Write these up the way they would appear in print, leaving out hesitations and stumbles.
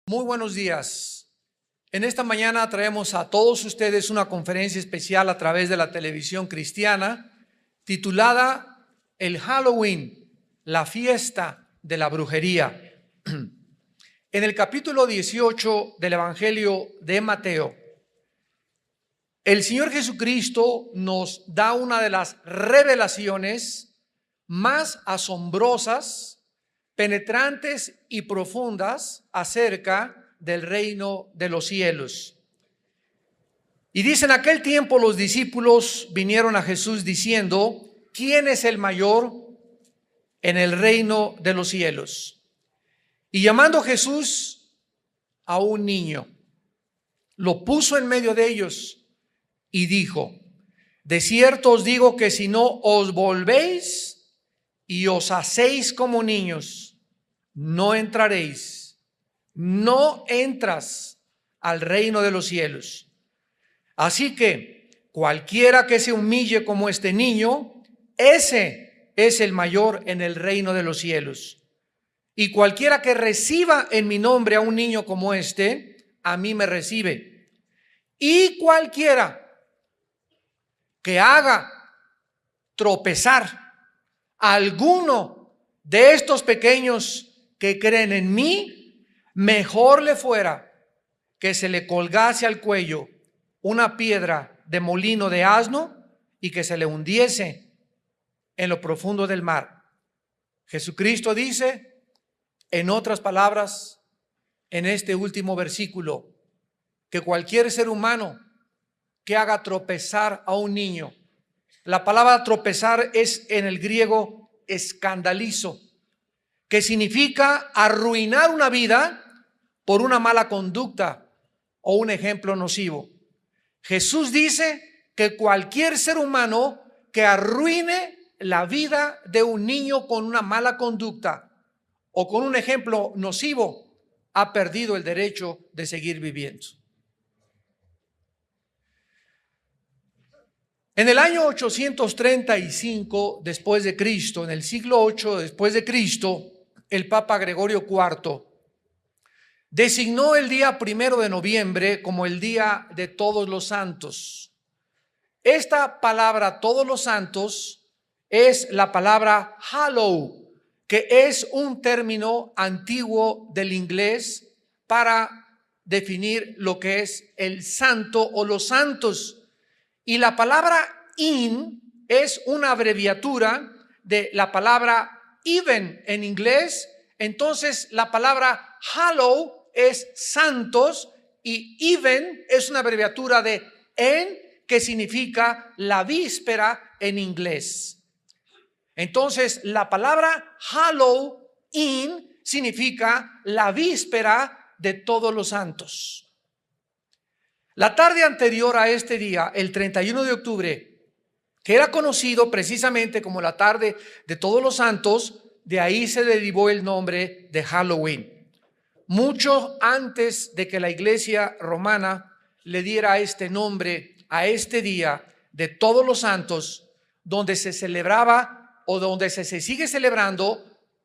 Muy buenos días. En esta mañana traemos a todos ustedes una conferencia especial a través de la televisión cristiana titulada El Halloween, la fiesta de la brujería. En el capítulo 18 del Evangelio de Mateo, el Señor Jesucristo nos da una de las revelaciones más asombrosas, penetrantes y profundas acerca del reino de los cielos. Y dice: en aquel tiempo los discípulos vinieron a Jesús diciendo: ¿quién es el mayor en el reino de los cielos? Y llamando Jesús a un niño, lo puso en medio de ellos y dijo: de cierto os digo que si no os volvéis y os hacéis como niños, no entraréis, no entras al reino de los cielos. Así que cualquiera que se humille como este niño, ese es el mayor en el reino de los cielos. Y cualquiera que reciba en mi nombre a un niño como este, a mí me recibe. Y cualquiera que haga tropezar a alguno de estos pequeños que creen en mí, mejor le fuera que se le colgase al cuello una piedra de molino de asno y que se le hundiese en lo profundo del mar. Jesucristo dice, en otras palabras, en este último versículo, que cualquier ser humano que haga tropezar a un niño, la palabra tropezar es en el griego escandalizo, que significa arruinar una vida por una mala conducta o un ejemplo nocivo. Jesús dice que cualquier ser humano que arruine la vida de un niño con una mala conducta o con un ejemplo nocivo ha perdido el derecho de seguir viviendo. En el año 835 después de Cristo, en el siglo 8 después de Cristo, el Papa Gregorio IV designó el día 1 de noviembre como el Día de Todos los Santos. Esta palabra Todos los Santos es la palabra Hallow, que es un término antiguo del inglés para definir lo que es el santo o los santos. Y la palabra in es una abreviatura de la palabra even en inglés. Entonces la palabra hallow es santos y even es una abreviatura de en, que significa la víspera en inglés. Entonces la palabra Halloween significa la víspera de todos los santos. La tarde anterior a este día, el 31 de octubre, que era conocido precisamente como la tarde de todos los santos, de ahí se derivó el nombre de Halloween. Mucho antes de que la iglesia romana le diera este nombre a este día de todos los santos, donde se celebraba o donde se sigue celebrando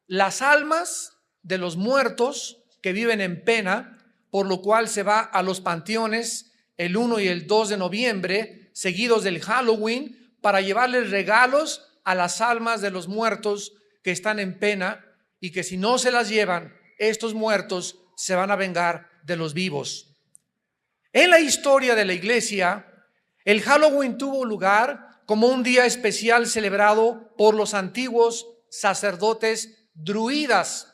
las almas de los muertos que viven en pena, por lo cual se va a los panteones el 1 y el 2 de noviembre, seguidos del Halloween, para llevarles regalos a las almas de los muertos que están en pena y que si no se las llevan, estos muertos se van a vengar de los vivos. En la historia de la iglesia, el Halloween tuvo lugar como un día especial celebrado por los antiguos sacerdotes druidas,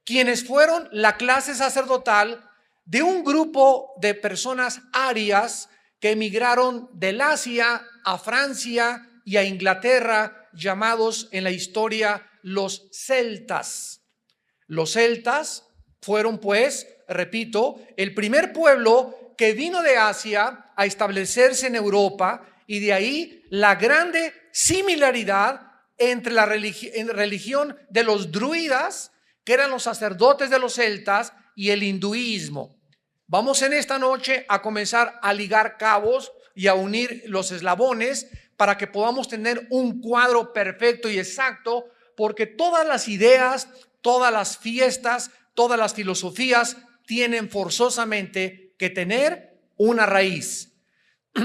quienes fueron la clase sacerdotal de un grupo de personas arias que emigraron del Asia a Francia y a Inglaterra, llamados en la historia los celtas. Los celtas fueron, pues, repito, el primer pueblo que vino de Asia a establecerse en Europa, y de ahí la grande similaridad entre la religión de los druidas, que eran los sacerdotes de los celtas, y el hinduismo. Vamos en esta noche a comenzar a ligar cabos y a unir los eslabones para que podamos tener un cuadro perfecto y exacto, porque todas las ideas, todas las fiestas, todas las filosofías tienen forzosamente que tener una raíz.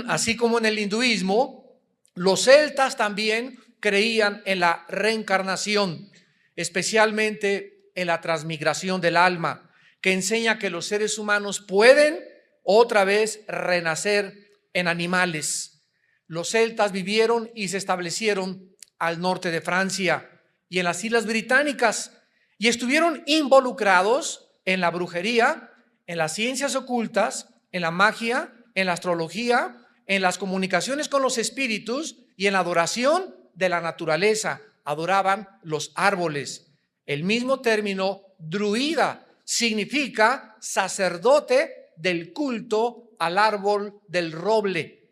Así como en el hinduismo, los celtas también creían en la reencarnación, especialmente en la transmigración del alma, que enseña que los seres humanos pueden otra vez renacer en animales. Los celtas vivieron y se establecieron al norte de Francia y en las Islas Británicas, y estuvieron involucrados en la brujería, en las ciencias ocultas, en la magia, en la astrología, en las comunicaciones con los espíritus y en la adoración de la naturaleza. Adoraban los árboles. El mismo término druida significa sacerdote del culto al árbol del roble.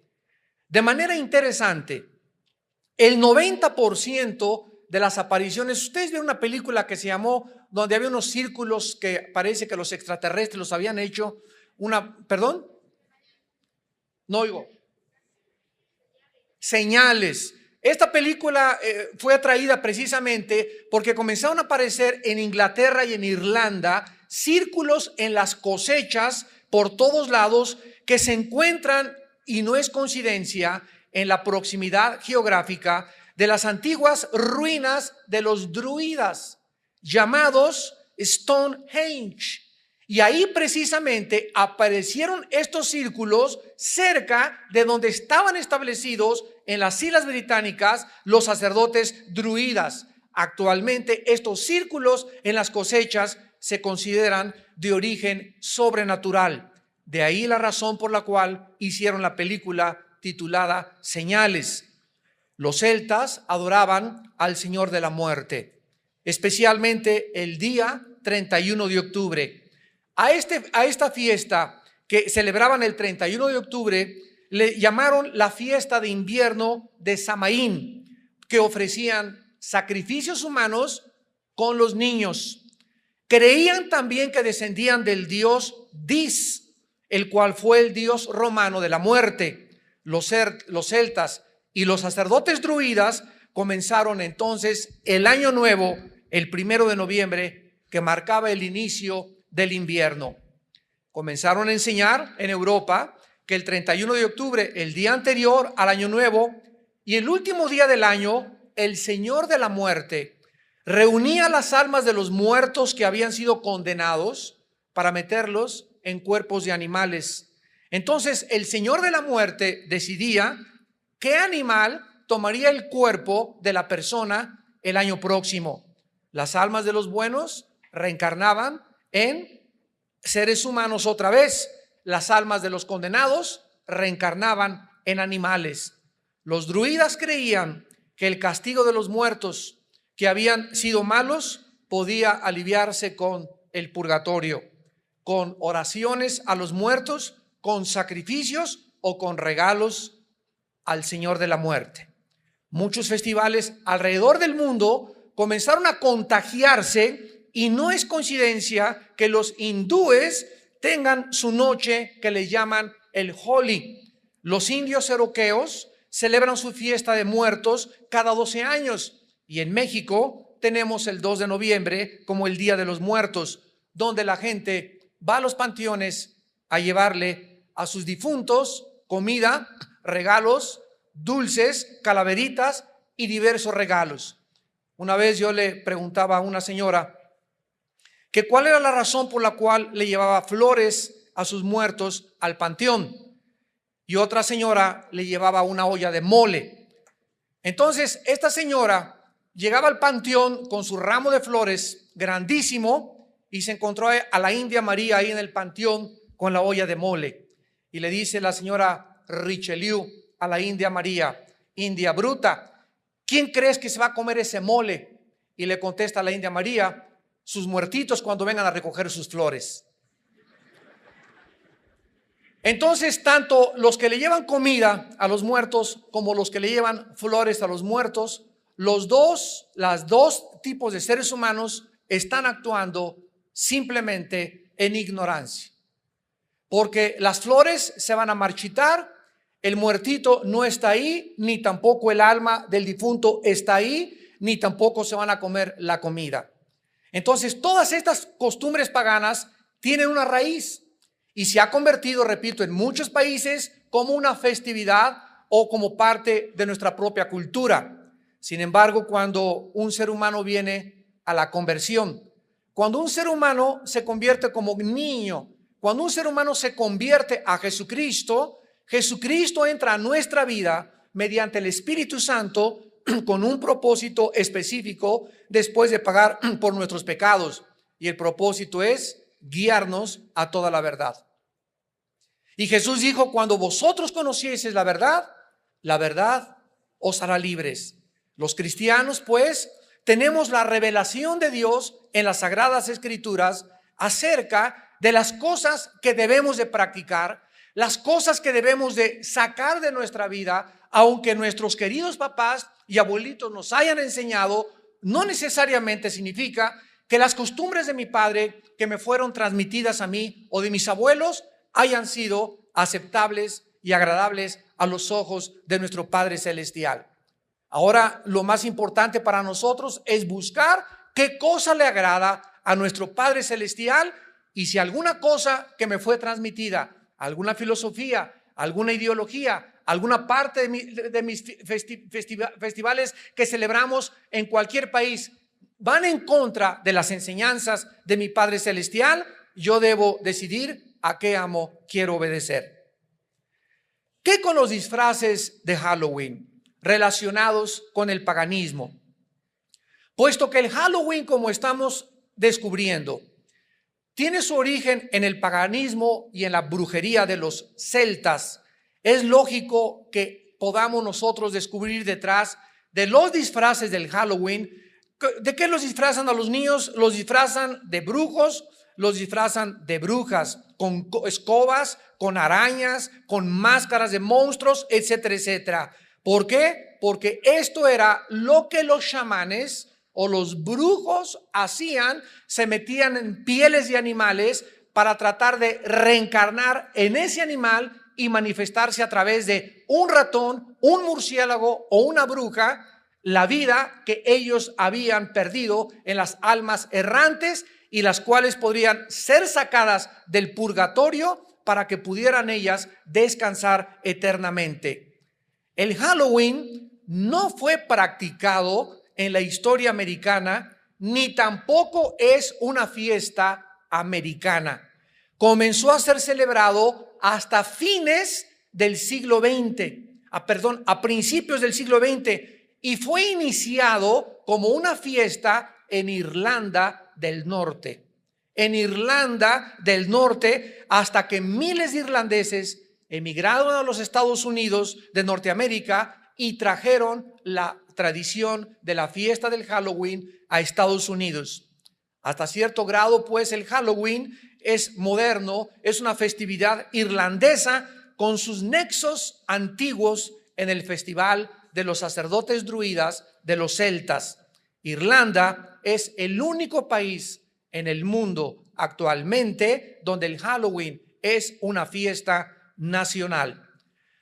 De manera interesante, el 90% de las apariciones, ustedes vieron una película que se llamó, donde había unos círculos que parece que los extraterrestres los habían hecho, ¿perdón? No oigo. Señales. Esta película fue atraída precisamente porque comenzaron a aparecer en Inglaterra y en Irlanda círculos en las cosechas por todos lados que se encuentran, y no es coincidencia, en la proximidad geográfica de las antiguas ruinas de los druidas, llamados Stonehenge. Y ahí precisamente aparecieron estos círculos cerca de donde estaban establecidos en las Islas Británicas los sacerdotes druidas. Actualmente estos círculos en las cosechas se consideran de origen sobrenatural. De ahí la razón por la cual hicieron la película titulada Señales. Los celtas adoraban al Señor de la muerte, especialmente el día 31 de octubre. A esta fiesta que celebraban el 31 de octubre le llamaron la fiesta de invierno de Samaín, que ofrecían sacrificios humanos con los niños. Creían también que descendían del dios Dis, el cual fue el dios romano de la muerte. Los celtas y los sacerdotes druidas comenzaron entonces el año nuevo, el 1 de noviembre, que marcaba el inicio del invierno. Comenzaron a enseñar en Europa que el 31 de octubre, el día anterior al año nuevo y el último día del año, el Señor de la muerte reunía las almas de los muertos que habían sido condenados para meterlos en cuerpos de animales. Entonces el Señor de la muerte decidía qué animal tomaría el cuerpo de la persona el año próximo. Las almas de los buenos reencarnaban en seres humanos otra vez. Las almas de los condenados reencarnaban en animales. Los druidas creían que el castigo de los muertos que habían sido malos podía aliviarse con el purgatorio, con oraciones a los muertos, con sacrificios o con regalos al Señor de la muerte. Muchos festivales alrededor del mundo comenzaron a contagiarse, y no es coincidencia que los hindúes tengan su noche que les llaman el Holi. Los indios europeos celebran su fiesta de muertos cada 12 años, y en México tenemos el 2 de noviembre como el Día de los Muertos, donde la gente va a los panteones a llevarle a sus difuntos comida, regalos, dulces, calaveritas y diversos regalos. Una vez yo le preguntaba a una señora que cuál era la razón por la cual le llevaba flores a sus muertos al panteón, y otra señora le llevaba una olla de mole. Entonces esta señora llegaba al panteón con su ramo de flores grandísimo y se encontró a la India María ahí en el panteón con la olla de mole, y le dice la señora Richelieu a la India María: India bruta, ¿quién crees que se va a comer ese mole? Y le contesta a la India María: sus muertitos cuando vengan a recoger sus flores. Entonces, tanto los que le llevan comida a los muertos como los que le llevan flores a los muertos las dos tipos de seres humanos están actuando simplemente en ignorancia. Porque las flores se van a marchitar, el muertito no está ahí, ni tampoco el alma del difunto está ahí, ni tampoco se van a comer la comida. Entonces, todas estas costumbres paganas tienen una raíz y se ha convertido, repito, en muchos países como una festividad o como parte de nuestra propia cultura. Sin embargo, cuando un ser humano viene a la conversión, cuando un ser humano se convierte como niño, cuando un ser humano se convierte a Jesucristo, Jesucristo entra a nuestra vida mediante el Espíritu Santo con un propósito específico después de pagar por nuestros pecados. Y el propósito es guiarnos a toda la verdad. Y Jesús dijo, cuando vosotros conocieseis la verdad os hará libres. Los cristianos, pues, tenemos la revelación de Dios en las Sagradas Escrituras acerca de las cosas que debemos de practicar, las cosas que debemos de sacar de nuestra vida, aunque nuestros queridos papás y abuelitos nos hayan enseñado, no necesariamente significa que las costumbres de mi padre que me fueron transmitidas a mí o de mis abuelos hayan sido aceptables y agradables a los ojos de nuestro Padre Celestial. Ahora, lo más importante para nosotros es buscar qué cosa le agrada a nuestro Padre Celestial, y si alguna cosa que me fue transmitida, alguna filosofía, alguna ideología, alguna parte de mis festivales que celebramos en cualquier país van en contra de las enseñanzas de mi Padre Celestial, yo debo decidir a qué amo quiero obedecer. ¿Qué con los disfraces de Halloween relacionados con el paganismo? Puesto que el Halloween, como estamos descubriendo, tiene su origen en el paganismo y en la brujería de los celtas, es lógico que podamos nosotros descubrir detrás de los disfraces del Halloween. ¿De qué los disfrazan a los niños? Los disfrazan de brujos, los disfrazan de brujas, con escobas, con arañas, con máscaras de monstruos, etcétera, etcétera. ¿Por qué? Porque esto era lo que los chamanes o los brujos hacían, se metían en pieles de animales para tratar de reencarnar en ese animal y manifestarse a través de un ratón, un murciélago o una bruja, la vida que ellos habían perdido en las almas errantes y las cuales podrían ser sacadas del purgatorio para que pudieran ellas descansar eternamente. El Halloween no fue practicado en la historia americana, ni tampoco es una fiesta americana. Comenzó a ser celebrado hasta fines del siglo XX, a principios del siglo XX, y fue iniciado como una fiesta en Irlanda del Norte. En Irlanda del Norte, hasta que miles de irlandeses emigraron a los Estados Unidos de Norteamérica y trajeron la tradición de la fiesta del Halloween a Estados Unidos. Hasta cierto grado, pues, el Halloween es moderno, es una festividad irlandesa con sus nexos antiguos en el festival de los sacerdotes druidas de los celtas. Irlanda es el único país en el mundo actualmente donde el Halloween es una fiesta nacional.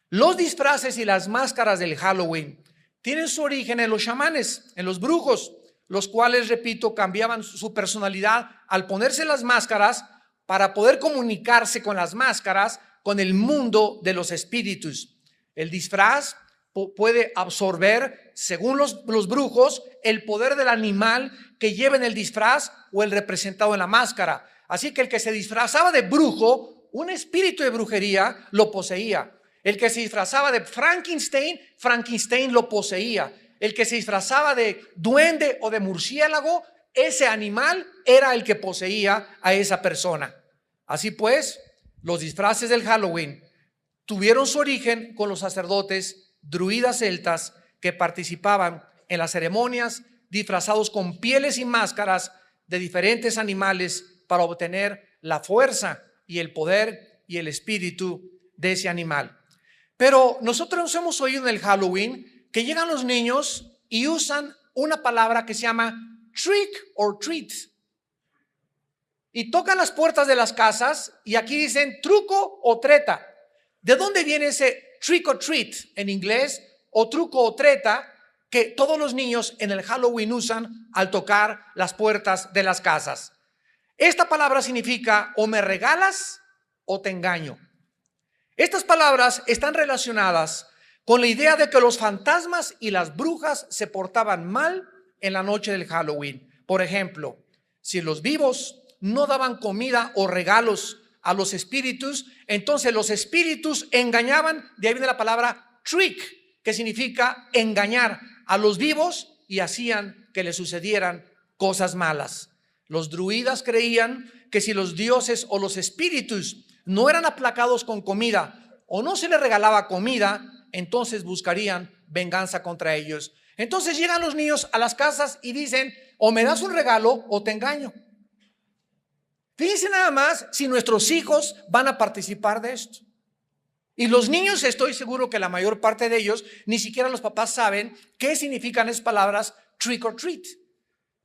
Los disfraces y las máscaras del Halloween tienen su origen en los chamanes, en los brujos, los cuales, repito, cambiaban su personalidad al ponerse las máscaras para poder comunicarse con las máscaras con el mundo de los espíritus. El disfraz puede absorber, según los brujos, el poder del animal que lleva en el disfraz o el representado en la máscara. Así que el que se disfrazaba de brujo, un espíritu de brujería lo poseía. El que se disfrazaba de Frankenstein, Frankenstein lo poseía. El que se disfrazaba de duende o de murciélago, ese animal era el que poseía a esa persona. Así pues, los disfraces del Halloween tuvieron su origen con los sacerdotes druidas celtas que participaban en las ceremonias disfrazados con pieles y máscaras de diferentes animales para obtener la fuerza y el poder y el espíritu de ese animal. Pero nosotros hemos oído en el Halloween que llegan los niños y usan una palabra que se llama trick or treat. Y tocan las puertas de las casas y aquí dicen truco o treta. ¿De dónde viene ese trick or treat en inglés o truco o treta que todos los niños en el Halloween usan al tocar las puertas de las casas? Esta palabra significa o me regalas o te engaño. Estas palabras están relacionadas con la idea de que los fantasmas y las brujas se portaban mal en la noche del Halloween. Por ejemplo, si los vivos no daban comida o regalos a los espíritus, entonces los espíritus engañaban. De ahí viene la palabra trick, que significa engañar a los vivos y hacían que les sucedieran cosas malas. Los druidas creían que si los dioses o los espíritus no eran aplacados con comida o no se les regalaba comida, entonces buscarían venganza contra ellos. Entonces llegan los niños a las casas y dicen, o me das un regalo o te engaño. Fíjense nada más si nuestros hijos van a participar de esto. Y los niños, estoy seguro que la mayor parte de ellos, ni siquiera los papás saben qué significan esas palabras trick or treat.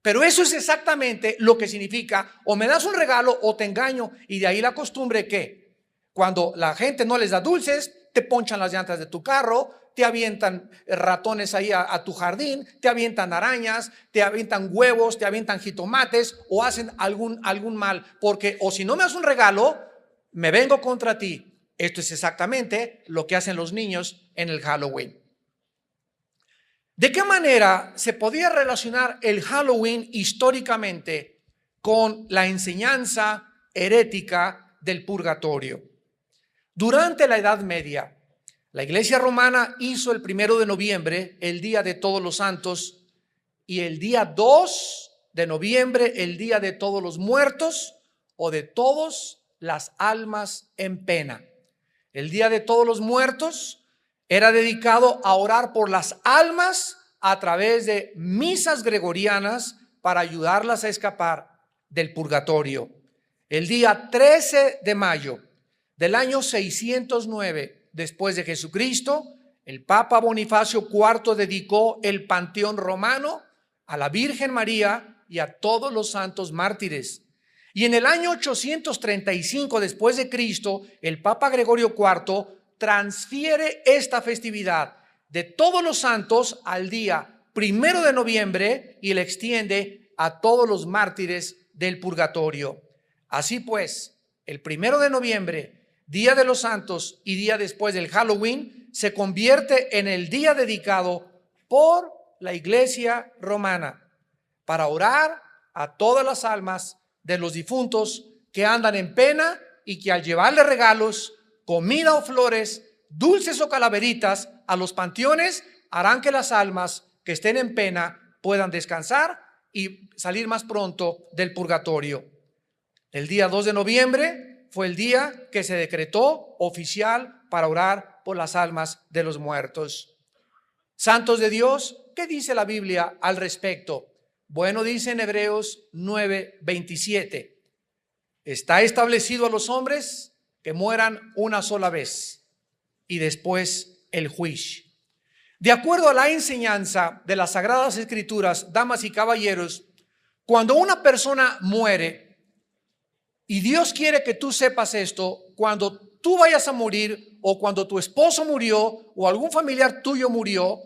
Pero eso es exactamente lo que significa, o me das un regalo o te engaño. Y de ahí la costumbre que cuando la gente no les da dulces, te ponchan las llantas de tu carro, te avientan ratones ahí a tu jardín, te avientan arañas, te avientan huevos, te avientan jitomates o hacen algún mal. Porque o si no me das un regalo, me vengo contra ti. Esto es exactamente lo que hacen los niños en el Halloween. ¿De qué manera se podía relacionar el Halloween históricamente con la enseñanza herética del purgatorio? Durante la Edad Media, la Iglesia Romana hizo el 1 de noviembre el Día de Todos los Santos y el día 2 de noviembre el Día de Todos los Muertos o de todas las almas en pena. El Día de Todos los Muertos era dedicado a orar por las almas a través de misas gregorianas para ayudarlas a escapar del purgatorio. El día 13 de mayo del año 609 después de Jesucristo, el Papa Bonifacio IV dedicó el Panteón Romano a la Virgen María y a todos los santos mártires. Y en el año 835 después de Cristo, el Papa Gregorio IV transfiere esta festividad de todos los santos al día 1 de noviembre y la extiende a todos los mártires del purgatorio. Así pues, el 1 de noviembre, Día de los Santos y día después del Halloween, se convierte en el día dedicado por la Iglesia Romana para orar a todas las almas de los difuntos que andan en pena y que al llevarle regalos, comida o flores, dulces o calaveritas a los panteones, harán que las almas que estén en pena puedan descansar y salir más pronto del purgatorio. El día 2 de noviembre fue el día que se decretó oficial para orar por las almas de los muertos. Santos de Dios, ¿qué dice la Biblia al respecto? Bueno, dice en Hebreos 9:27, está establecido a los hombres que mueran una sola vez y después el juicio. De acuerdo a la enseñanza de las Sagradas Escrituras, damas y caballeros, cuando una persona muere, y Dios quiere que tú sepas esto, cuando tú vayas a morir o cuando tu esposo murió o algún familiar tuyo murió,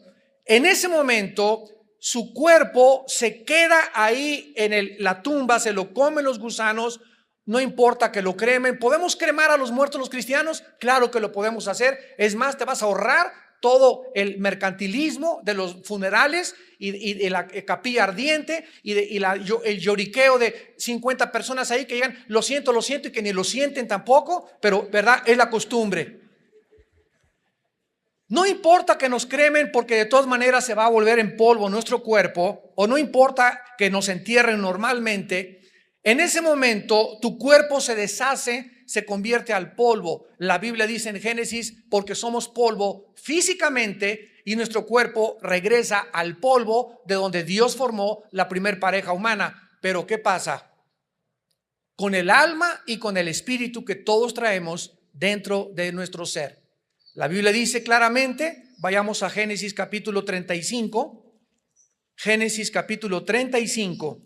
en ese momento su cuerpo se queda ahí en la tumba, se lo comen los gusanos, no importa que lo cremen. ¿Podemos cremar a los muertos los cristianos? Claro que lo podemos hacer. Es más, te vas a ahorrar todo el mercantilismo de los funerales y de la capilla ardiente el lloriqueo de 50 personas ahí que llegan, lo siento, y que ni lo sienten tampoco, pero verdad, es la costumbre. No importa que nos cremen porque de todas maneras se va a volver en polvo nuestro cuerpo, o no importa que nos entierren normalmente, en ese momento tu cuerpo se deshace, se convierte al polvo. La Biblia dice en Génesis, porque somos polvo físicamente y nuestro cuerpo regresa al polvo de donde Dios formó la primer pareja humana. Pero ¿qué pasa? Con el alma y con el espíritu que todos traemos dentro de nuestro ser. La Biblia dice claramente, vayamos a Génesis capítulo 35. Génesis capítulo 35.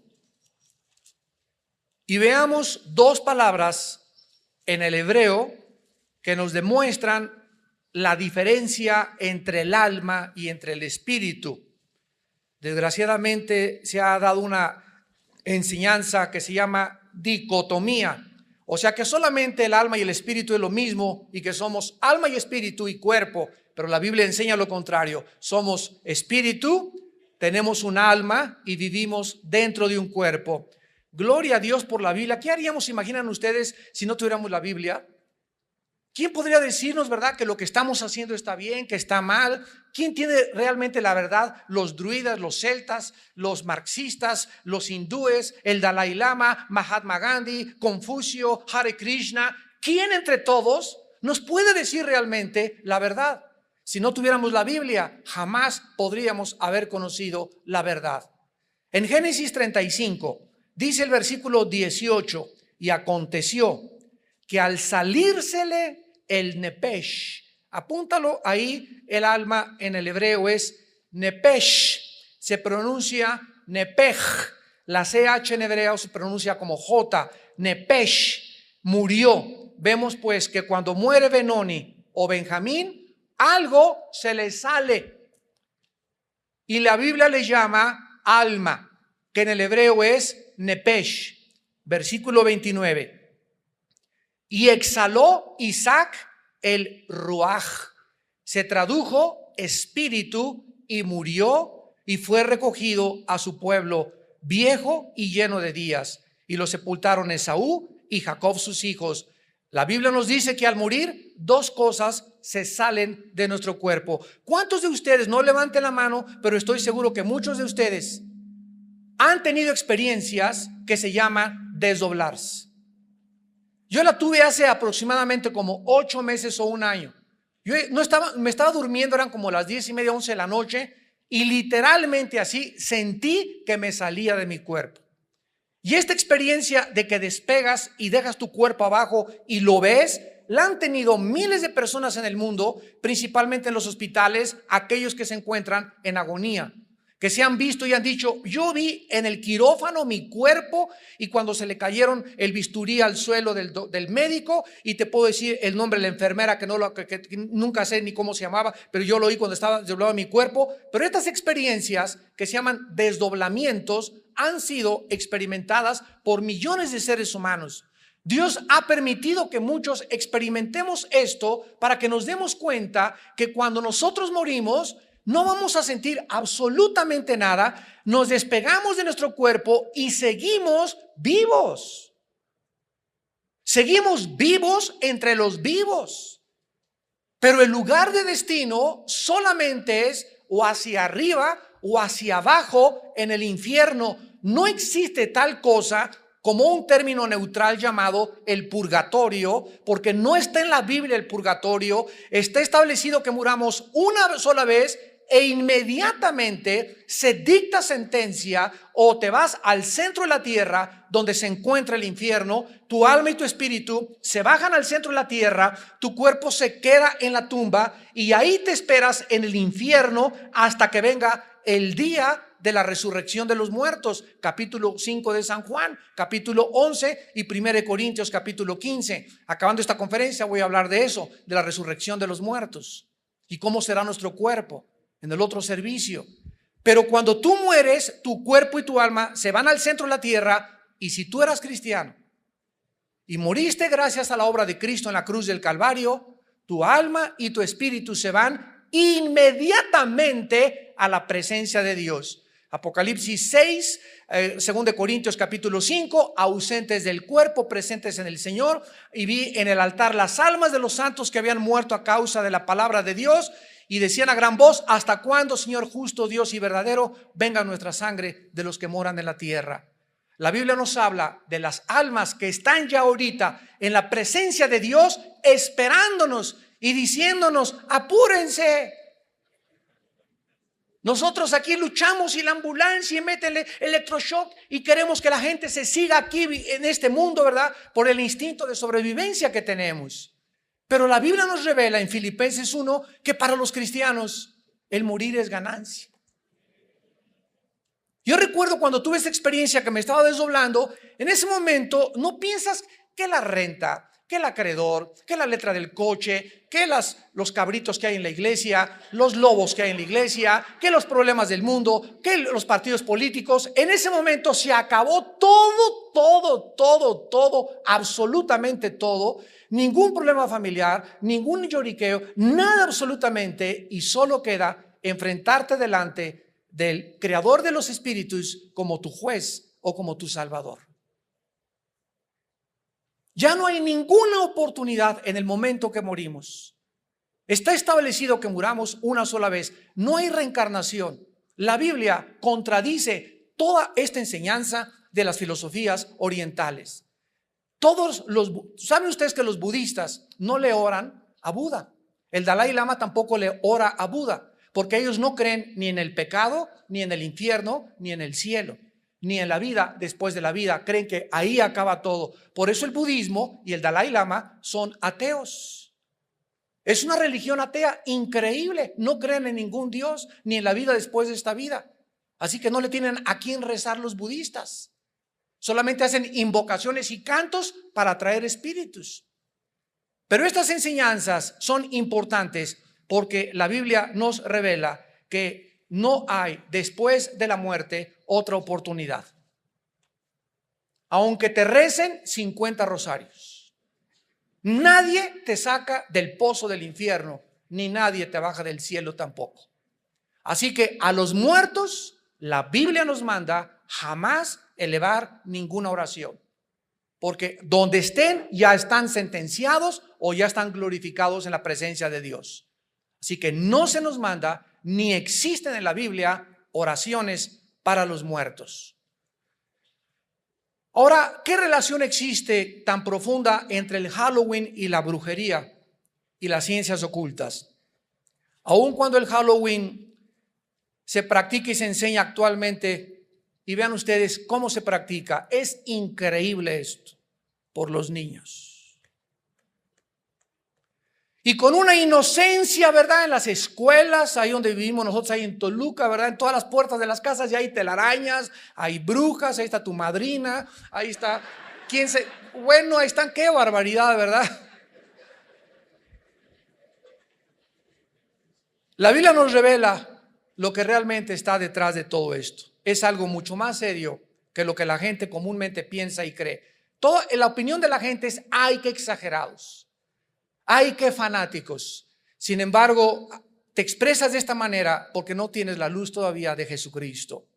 Y veamos dos palabras en el hebreo que nos demuestran la diferencia entre el alma y entre el espíritu. Desgraciadamente se ha dado una enseñanza que se llama dicotomía, o sea que solamente el alma y el espíritu es lo mismo y que somos alma y espíritu y cuerpo, pero la Biblia enseña lo contrario. Somos espíritu, tenemos un alma y vivimos dentro de un cuerpo. Gloria a Dios por la Biblia. ¿Qué haríamos, imaginan ustedes, si no tuviéramos la Biblia? ¿Quién podría decirnos, verdad, que lo que estamos haciendo está bien, que está mal? ¿Quién tiene realmente la verdad? Los druidas, los celtas, los marxistas, los hindúes, el Dalai Lama, Mahatma Gandhi, Confucio, Hare Krishna. ¿Quién entre todos nos puede decir realmente la verdad? Si no tuviéramos la Biblia, jamás podríamos haber conocido la verdad. En Génesis 35 dice el versículo 18: y aconteció que al salírsele el nepesh, apúntalo ahí, el alma en el hebreo es nepesh, se pronuncia nepej, la CH en hebreo se pronuncia como J, nepesh, murió. Vemos pues que cuando muere Benoni o Benjamín, algo se le sale y la Biblia le llama alma, que en el hebreo es nepesh. Versículo 29. Y exhaló Isaac el ruaj, se tradujo espíritu, y murió y fue recogido a su pueblo viejo y lleno de días, y lo sepultaron Esaú y Jacob sus hijos. La Biblia nos dice que al morir dos cosas se salen de nuestro cuerpo. ¿Cuántos de ustedes, no levanten la mano, pero estoy seguro que muchos de ustedes han tenido experiencias que se llaman desdoblarse? Yo la tuve hace aproximadamente como 8 meses o un año. Yo me estaba durmiendo, eran como las 10:30, 11 de la noche, y literalmente así sentí que me salía de mi cuerpo. Y esta experiencia de que despegas y dejas tu cuerpo abajo y lo ves, la han tenido miles de personas en el mundo, principalmente en los hospitales, aquellos que se encuentran en agonía, que se han visto y han dicho: yo vi en el quirófano mi cuerpo, y cuando se le cayeron el bisturí al suelo del médico, y te puedo decir el nombre de la enfermera que nunca sé ni cómo se llamaba, pero yo lo oí cuando estaba desdoblado mi cuerpo. Pero estas experiencias que se llaman desdoblamientos han sido experimentadas por millones de seres humanos. Dios ha permitido que muchos experimentemos esto para que nos demos cuenta que cuando nosotros morimos no vamos a sentir absolutamente nada, nos despegamos de nuestro cuerpo y seguimos vivos. Seguimos vivos entre los vivos. Pero el lugar de destino solamente es o hacia arriba o hacia abajo en el infierno. No existe tal cosa como un término neutral llamado el purgatorio, porque no está en la Biblia el purgatorio. Está establecido que muramos una sola vez e inmediatamente se dicta sentencia, o te vas al centro de la tierra donde se encuentra el infierno. Tu alma y tu espíritu se bajan al centro de la tierra, tu cuerpo se queda en la tumba y ahí te esperas en el infierno hasta que venga el día de la resurrección de los muertos. Capítulo 5 de San Juan, capítulo 11 y 1 Corintios capítulo 15. Acabando esta conferencia voy a hablar de eso, de la resurrección de los muertos y cómo será nuestro cuerpo en el otro servicio. Pero cuando tú mueres, tu cuerpo y tu alma se van al centro de la tierra, y si tú eras cristiano y moriste gracias a la obra de Cristo en la cruz del Calvario, tu alma y tu espíritu se van inmediatamente a la presencia de Dios. Apocalipsis 6, 2 Corintios capítulo 5, ausentes del cuerpo, presentes en el Señor. Y vi en el altar las almas de los santos que habían muerto a causa de la palabra de Dios, y decían a gran voz: ¿hasta cuándo, Señor justo, Dios y verdadero, venga nuestra sangre de los que moran en la tierra? La Biblia nos habla de las almas que están ya ahorita en la presencia de Dios, esperándonos y diciéndonos: apúrense. Nosotros aquí luchamos y la ambulancia y mete el electroshock y queremos que la gente se siga aquí en este mundo, ¿verdad? Por el instinto de sobrevivencia que tenemos. Pero la Biblia nos revela en Filipenses 1 que para los cristianos el morir es ganancia. Yo recuerdo cuando tuve esa experiencia que me estaba desdoblando, en ese momento no piensas que la renta, que el acreedor, que la letra del coche, que los cabritos que hay en la iglesia, los lobos que hay en la iglesia, que los problemas del mundo, que los partidos políticos. En ese momento se acabó todo, absolutamente todo. Ningún problema familiar, ningún lloriqueo, nada absolutamente, y solo queda enfrentarte delante del creador de los espíritus como tu juez o como tu salvador. Ya no hay ninguna oportunidad en el momento que morimos. Está establecido que muramos una sola vez. No hay reencarnación. La Biblia contradice toda esta enseñanza de las filosofías orientales. ¿Saben ustedes que los budistas no le oran a Buda? El Dalai Lama tampoco le ora a Buda, porque ellos no creen ni en el pecado, ni en el infierno, ni en el cielo, ni en la vida después de la vida. Creen que ahí acaba todo. Por eso el budismo y el Dalai Lama son ateos. Es una religión atea increíble. No creen en ningún Dios, ni en la vida después de esta vida. Así que no le tienen a quién rezar los budistas. Solamente hacen invocaciones y cantos para atraer espíritus. Pero estas enseñanzas son importantes porque la Biblia nos revela que no hay después de la muerte otra oportunidad. Aunque te recen 50 rosarios, nadie te saca del pozo del infierno, ni nadie te baja del cielo tampoco. Así que a los muertos, la Biblia nos manda jamás elevar ninguna oración, porque donde estén ya están sentenciados o ya están glorificados en la presencia de Dios. Así que no se nos manda, ni existen en la Biblia oraciones para los muertos. Ahora, ¿qué relación existe tan profunda entre el Halloween y la brujería y las ciencias ocultas? Aun cuando el Halloween se practica y se enseña actualmente, y vean ustedes cómo se practica, es increíble esto por los niños. Y con una inocencia, ¿verdad? En las escuelas, ahí donde vivimos nosotros, ahí en Toluca, ¿verdad? En todas las puertas de las casas ya hay telarañas, hay brujas, ahí está tu madrina, ahí está, bueno, ahí están, qué barbaridad, ¿verdad? La Biblia nos revela lo que realmente está detrás de todo esto. Es algo mucho más serio que lo que la gente comúnmente piensa y cree. La opinión de la gente es, ay, qué exagerados. Ay, qué fanáticos. Sin embargo, te expresas de esta manera porque no tienes la luz todavía de Jesucristo.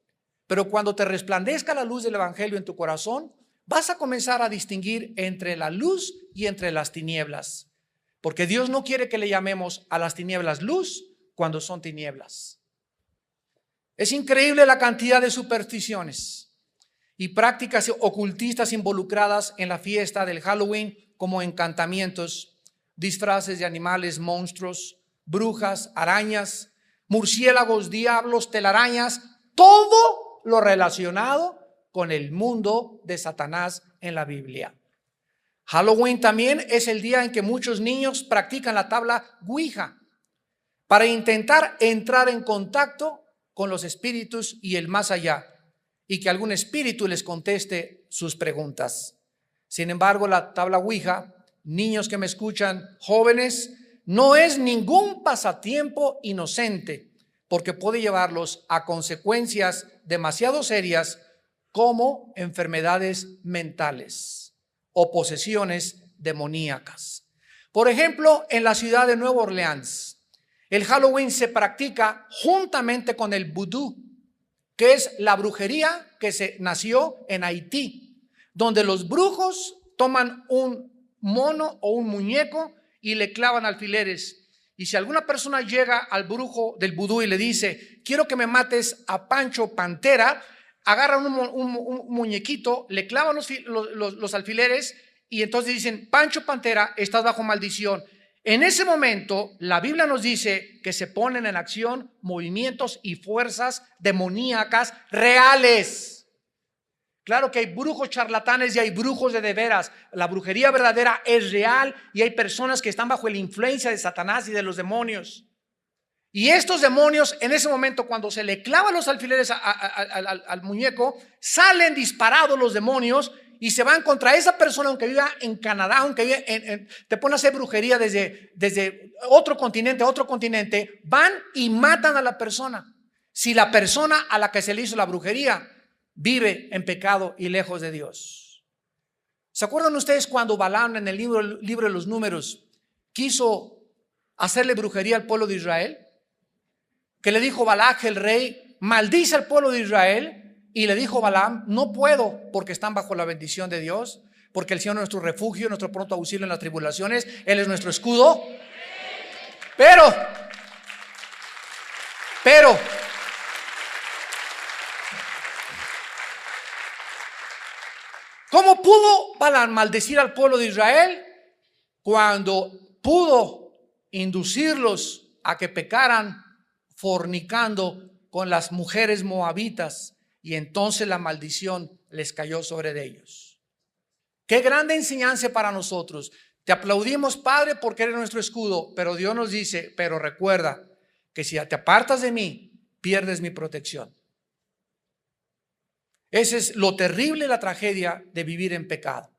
Pero cuando te resplandezca la luz del Evangelio en tu corazón, vas a comenzar a distinguir entre la luz y entre las tinieblas. Porque Dios no quiere que le llamemos a las tinieblas luz cuando son tinieblas. Es increíble la cantidad de supersticiones y prácticas ocultistas involucradas en la fiesta del Halloween, como encantamientos, disfraces de animales, monstruos, brujas, arañas, murciélagos, diablos, telarañas, todo lo relacionado con el mundo de Satanás en la Biblia. Halloween también es el día en que muchos niños practican la tabla Ouija para intentar entrar en contacto con los espíritus y el más allá, y que algún espíritu les conteste sus preguntas. Sin embargo, la tabla Ouija, niños que me escuchan, jóvenes, no es ningún pasatiempo inocente, porque puede llevarlos a consecuencias demasiado serias como enfermedades mentales o posesiones demoníacas. Por ejemplo, en la ciudad de Nueva Orleans, el Halloween se practica juntamente con el vudú, que es la brujería que se nació en Haití, donde los brujos toman un mono o un muñeco y le clavan alfileres. Y si alguna persona llega al brujo del vudú y le dice, quiero que me mates a Pancho Pantera, agarran un muñequito, le clavan los alfileres y entonces dicen, Pancho Pantera, estás bajo maldición. En ese momento, la Biblia nos dice que se ponen en acción movimientos y fuerzas demoníacas reales. Claro que hay brujos charlatanes y hay brujos de veras. La brujería verdadera es real y hay personas que están bajo la influencia de Satanás y de los demonios. Y estos demonios, en ese momento, cuando se le clavan los alfileres al muñeco, salen disparados los demonios y se van contra esa persona, aunque viva en Canadá, aunque viva te pone a hacer brujería desde otro continente a otro continente, van y matan a la persona. Si la persona a la que se le hizo la brujería vive en pecado y lejos de Dios. ¿Se acuerdan ustedes cuando Balaam en el libro de los Números quiso hacerle brujería al pueblo de Israel? Que le dijo Balac el rey, maldice al pueblo de Israel, y le dijo Balaam, no puedo porque están bajo la bendición de Dios, porque el Señor es nuestro refugio, nuestro pronto auxilio en las tribulaciones, Él es nuestro escudo. Pero ¿cómo pudo Balaam maldecir al pueblo de Israel? Cuando pudo inducirlos a que pecaran fornicando con las mujeres moabitas, y entonces la maldición les cayó sobre ellos. Qué grande enseñanza para nosotros. Te aplaudimos, Padre, porque eres nuestro escudo, pero Dios nos dice, pero recuerda que si te apartas de mí, pierdes mi protección. Ese es lo terrible, la tragedia de vivir en pecado.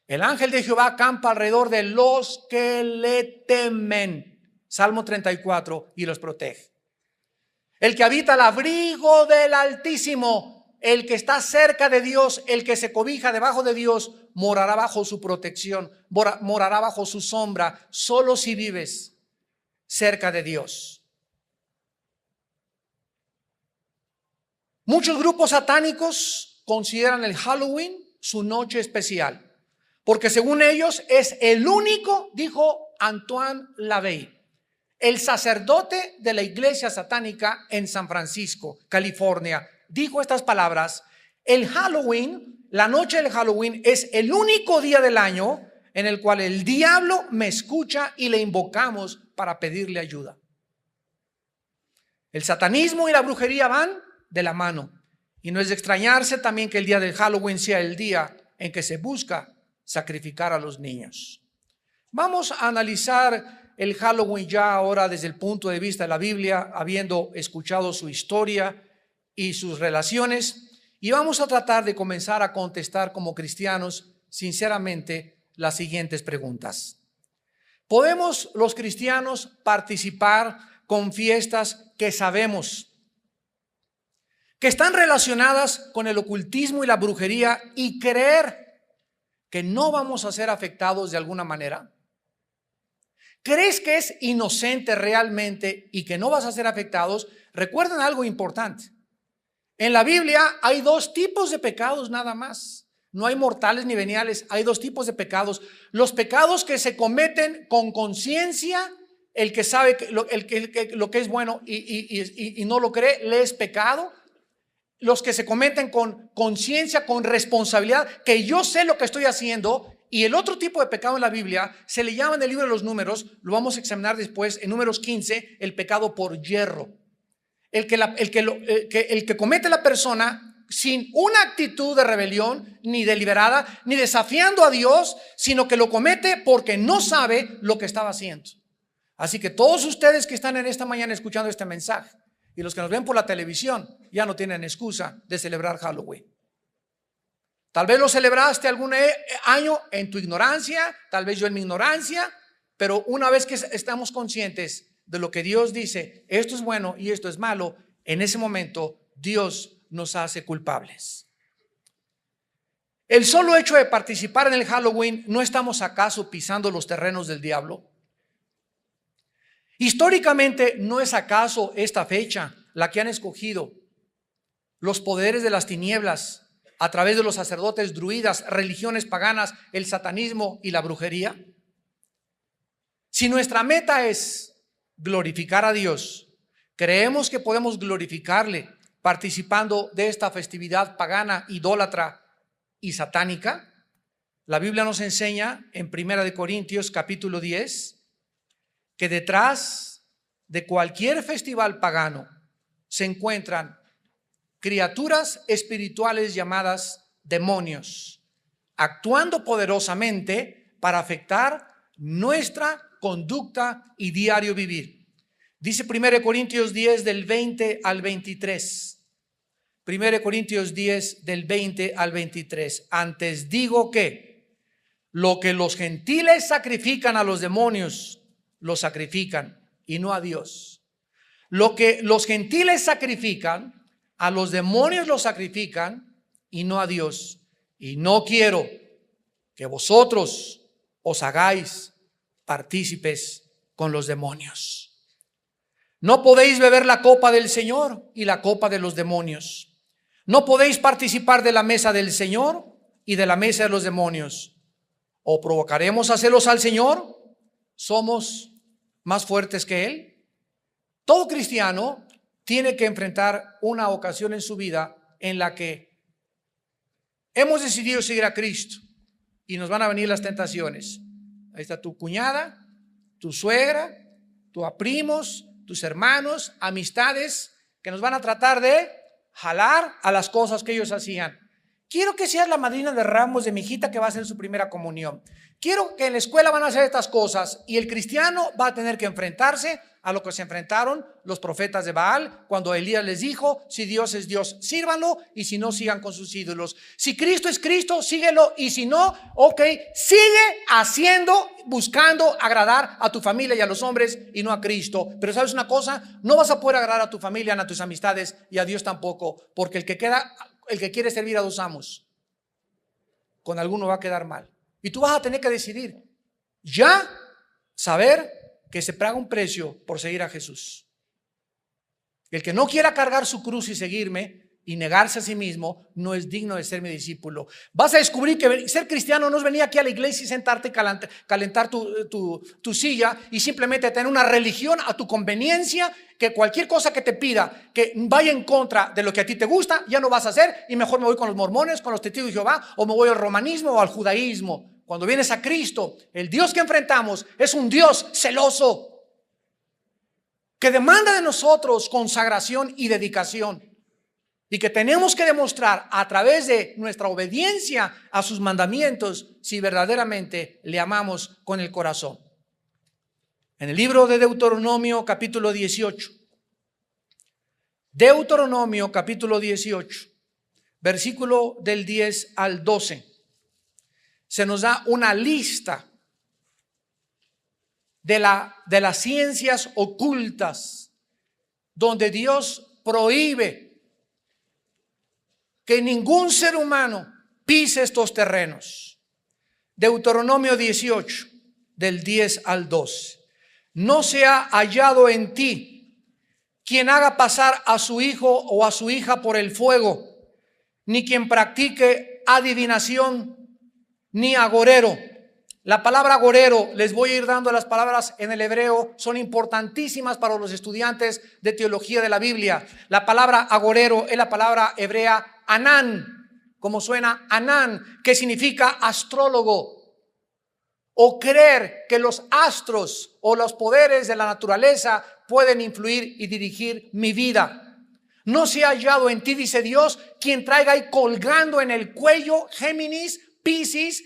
El ángel de Jehová acampa alrededor de los que le temen, Salmo 34, y los protege. El que habita al abrigo del Altísimo, el que está cerca de Dios, el que se cobija debajo de Dios, morará bajo su protección, morará bajo su sombra, solo si vives cerca de Dios. Muchos grupos satánicos consideran el Halloween su noche especial, porque según ellos es el único, dijo Antoine Lavey, el sacerdote de la iglesia satánica en San Francisco, California, dijo estas palabras: el Halloween, la noche del Halloween, es el único día del año en el cual el diablo me escucha y le invocamos para pedirle ayuda. El satanismo y la brujería van de la mano, y no es de extrañarse también que el día del Halloween sea el día en que se busca sacrificar a los niños. Vamos a analizar el Halloween ya ahora desde el punto de vista de la Biblia, habiendo escuchado su historia y sus relaciones, y vamos a tratar de comenzar a contestar como cristianos sinceramente las siguientes preguntas. ¿Podemos los cristianos participar con fiestas que sabemos que están relacionadas con el ocultismo y la brujería y creer que no vamos a ser afectados de alguna manera? ¿Crees que es inocente realmente y que no vas a ser afectados? Recuerden algo importante. En la Biblia hay dos tipos de pecados nada más. No hay mortales ni veniales, hay dos tipos de pecados. Los pecados que se cometen con conciencia, el que sabe lo que es bueno y no lo cree, le es pecado. Los que se cometen con conciencia, con responsabilidad, que yo sé lo que estoy haciendo. Y el otro tipo de pecado en la Biblia se le llama en el libro de los Números, lo vamos a examinar después, en Números 15, el pecado por yerro. El que comete la persona sin una actitud de rebelión, ni deliberada, ni desafiando a Dios, sino que lo comete porque no sabe lo que estaba haciendo. Así que todos ustedes que están en esta mañana escuchando este mensaje, y los que nos ven por la televisión, ya no tienen excusa de celebrar Halloween. Tal vez lo celebraste algún año en tu ignorancia, tal vez yo en mi ignorancia, pero una vez que estamos conscientes de lo que Dios dice, esto es bueno y esto es malo, en ese momento Dios nos hace culpables. El solo hecho de participar en el Halloween, ¿no estamos acaso pisando los terrenos del diablo? Históricamente, ¿no es acaso esta fecha la que han escogido los poderes de las tinieblas a través de los sacerdotes druidas, religiones paganas, el satanismo y la brujería? Si nuestra meta es glorificar a Dios, creemos que podemos glorificarle participando de esta festividad pagana, idólatra y satánica. La Biblia nos enseña en 1 Corintios capítulo 10 que detrás de cualquier festival pagano se encuentran criaturas espirituales llamadas demonios, actuando poderosamente para afectar nuestra conducta y diario vivir. Dice 1 Corintios 10 del 20 al 23. 1 Corintios 10 del 20 al 23. Antes digo que lo que los gentiles sacrifican a los demonios, lo sacrifican y no a Dios. Lo que los gentiles sacrifican, a los demonios lo sacrifican y no a Dios. Y no quiero que vosotros os hagáis partícipes con los demonios. No podéis beber la copa del Señor y la copa de los demonios. No podéis participar de la mesa del Señor y de la mesa de los demonios. ¿O provocaremos a celos al Señor? ¿Somos más fuertes que Él? Todo cristiano tiene que enfrentar una ocasión en su vida en la que hemos decidido seguir a Cristo y nos van a venir las tentaciones. Ahí está tu cuñada, tu suegra, tus primos, tus hermanos, amistades que nos van a tratar de jalar a las cosas que ellos hacían. Quiero que seas la madrina de ramos de mi hijita que va a hacer su primera comunión. Quiero que en la escuela van a hacer estas cosas y el cristiano va a tener que enfrentarse a lo que se enfrentaron los profetas de Baal cuando Elías les dijo: si Dios es Dios, sírvanlo, y si no, sigan con sus ídolos. Si Cristo es Cristo, síguelo, y si no, ok, sigue haciendo, buscando agradar a tu familia y a los hombres y no a Cristo. Pero ¿sabes una cosa? No vas a poder agradar a tu familia, ni a tus amistades y a Dios tampoco, porque el que quiere servir a dos amos, con alguno va a quedar mal. Y tú vas a tener que decidir ya saber que se paga un precio por seguir a Jesús. El que no quiera cargar su cruz y seguirme y negarse a sí mismo no es digno de ser mi discípulo. Vas a descubrir que ser cristiano no es venir aquí a la iglesia y sentarte y calentar tu silla y simplemente tener una religión a tu conveniencia, que cualquier cosa que te pida que vaya en contra de lo que a ti te gusta ya no vas a hacer, y mejor me voy con los mormones, con los testigos de Jehová, o me voy al romanismo o al judaísmo. Cuando vienes a Cristo, el Dios que enfrentamos es un Dios celoso que demanda de nosotros consagración y dedicación, y que tenemos que demostrar a través de nuestra obediencia a sus mandamientos si verdaderamente le amamos con el corazón. En el libro de Deuteronomio capítulo 18, Deuteronomio capítulo 18, versículo del 10 al 12, se nos da una lista de las ciencias ocultas donde Dios prohíbe que ningún ser humano pise estos terrenos. Deuteronomio 18, del 10 al 12. No se ha hallado en ti quien haga pasar a su hijo o a su hija por el fuego, ni quien practique adivinación, ni agorero. La palabra agorero, les voy a ir dando las palabras en el hebreo, son importantísimas para los estudiantes de teología de la Biblia. La palabra agorero es la palabra hebrea anán, como suena anán, que significa astrólogo, o creer que los astros o los poderes de la naturaleza pueden influir y dirigir mi vida. No se ha hallado en ti, dice Dios, quien traiga ahí colgando en el cuello Géminis, Piscis,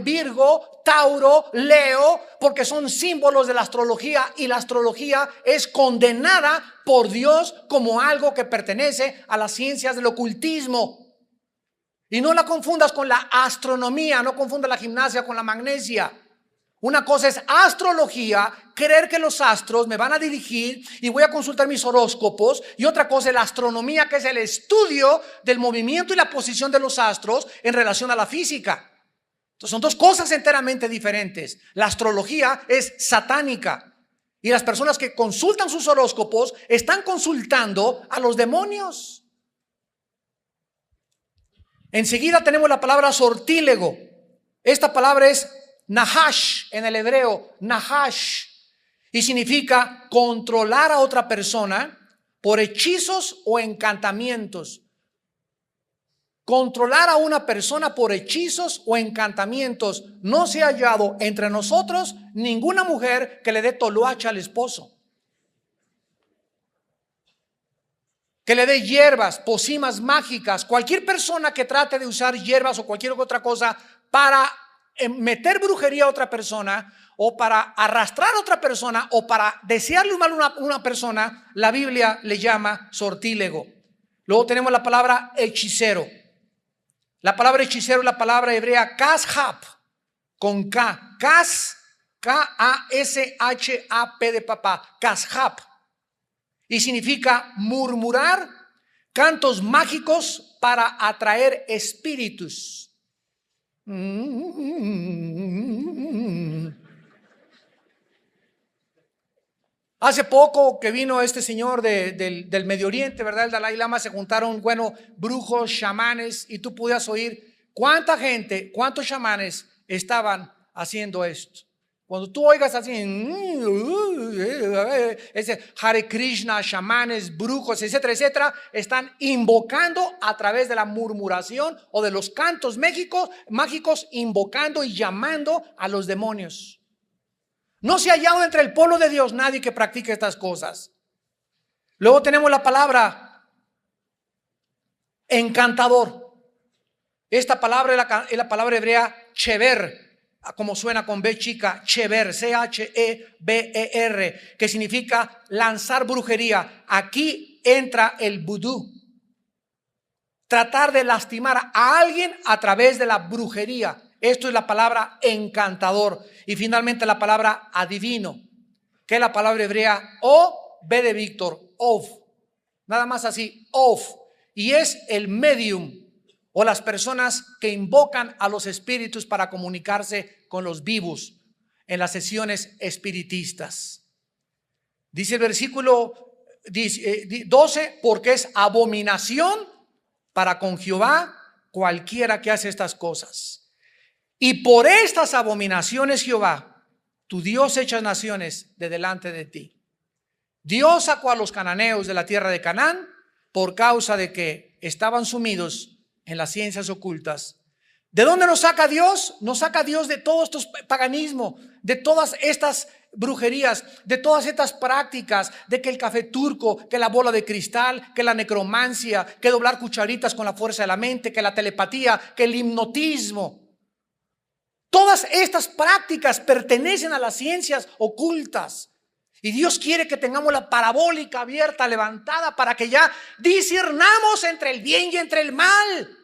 Virgo, Tauro, Leo, porque son símbolos de la astrología, y la astrología es condenada por Dios como algo que pertenece a las ciencias del ocultismo. Y no la confundas con la astronomía, no confundas la gimnasia con la magnesia. Una cosa es astrología, creer que los astros me van a dirigir y voy a consultar mis horóscopos, y otra cosa es la astronomía, que es el estudio del movimiento y la posición de los astros en relación a la física. Entonces son dos cosas enteramente diferentes. La astrología es satánica, y las personas que consultan sus horóscopos están consultando a los demonios. Enseguida tenemos la palabra sortílego. Esta palabra es Nahash en el hebreo, Nahash, y significa controlar a otra persona por hechizos o encantamientos. Controlar a una persona por hechizos o encantamientos. No se ha hallado entre nosotros ninguna mujer que le dé toloache al esposo, que le dé hierbas, pócimas mágicas. Cualquier persona que trate de usar hierbas o cualquier otra cosa para meter brujería a otra persona o para arrastrar a otra persona o para desearle un mal a una persona, la Biblia le llama sortílego. Luego tenemos la palabra hechicero. La palabra hechicero es la palabra hebrea kashap, con K. K-A-S-H-A-P de papá, kashap. Y significa murmurar cantos mágicos para atraer espíritus. Hace poco que vino este señor del Medio Oriente, ¿verdad? El Dalai Lama, se juntaron, bueno, brujos, chamanes, y tú podías oír cuánta gente, cuántos chamanes estaban haciendo esto. Cuando tú oigas así, ese Hare Krishna, chamanes, brujos, etcétera, etcétera, están invocando a través de la murmuración o de los cantos mágicos, invocando y llamando a los demonios. No se ha hallado entre el pueblo de Dios nadie que practique estas cosas. Luego tenemos la palabra encantador. Esta palabra es la palabra hebrea chever, como suena con B chica, chever, C-H-E-B-E-R, que significa lanzar brujería. Aquí entra el vudú. Tratar de lastimar a alguien a través de la brujería. Esto es la palabra encantador. Y finalmente la palabra adivino, que es la palabra hebrea O, B de Víctor, of. Nada más así, of. Y es el medium o las personas que invocan a los espíritus para comunicarse con los vivos en las sesiones espiritistas. Dice el versículo 12, porque es abominación para con Jehová cualquiera que hace estas cosas. Y por estas abominaciones Jehová, tu Dios, echa naciones de delante de ti. Dios sacó a los cananeos de la tierra de Canaán por causa de que estaban sumidos en las ciencias ocultas. ¿De dónde nos saca Dios? Nos saca Dios de todo estos paganismo, de todas estas brujerías, de todas estas prácticas, de que el café turco, que la bola de cristal, que la necromancia, que doblar cucharitas con la fuerza de la mente, que la telepatía, que el hipnotismo. Todas estas prácticas pertenecen a las ciencias ocultas. Y Dios quiere que tengamos la parabólica abierta, levantada, para que ya discernamos entre el bien y entre el mal.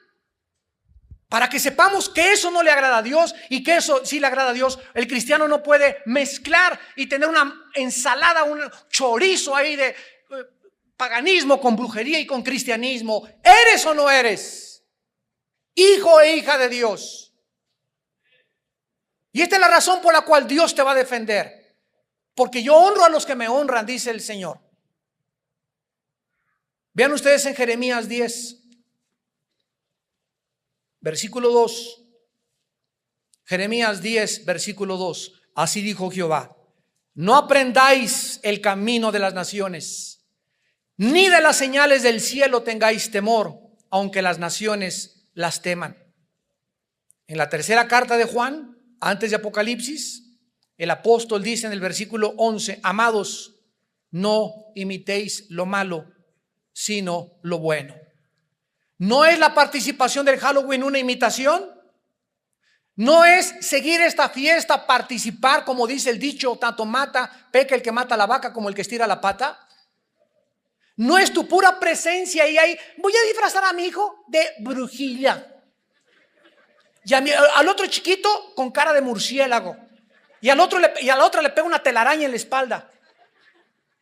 Para que sepamos que eso no le agrada a Dios y que eso sí le agrada a Dios. El cristiano no puede mezclar y tener una ensalada, un chorizo ahí de paganismo con brujería y con cristianismo. ¿Eres o no eres hijo e hija de Dios? Y esta es la razón por la cual Dios te va a defender. Porque yo honro a los que me honran, dice el Señor. Vean ustedes en Jeremías 10, versículo 2. Jeremías 10, versículo 2. Así dijo Jehová: no aprendáis el camino de las naciones, ni de las señales del cielo tengáis temor, aunque las naciones las teman. En la tercera carta de Juan, antes de Apocalipsis, el apóstol dice en el versículo 11: amados, no imitéis lo malo, sino lo bueno. ¿No es la participación del Halloween una imitación? ¿No es seguir esta fiesta, participar, como dice el dicho, tanto peca el que mata la vaca como el que estira la pata? ¿No es tu pura presencia y ahí voy a disfrazar a mi hijo de brujilla? Y al otro chiquito con cara de murciélago. Y a la otra le pega una telaraña en la espalda.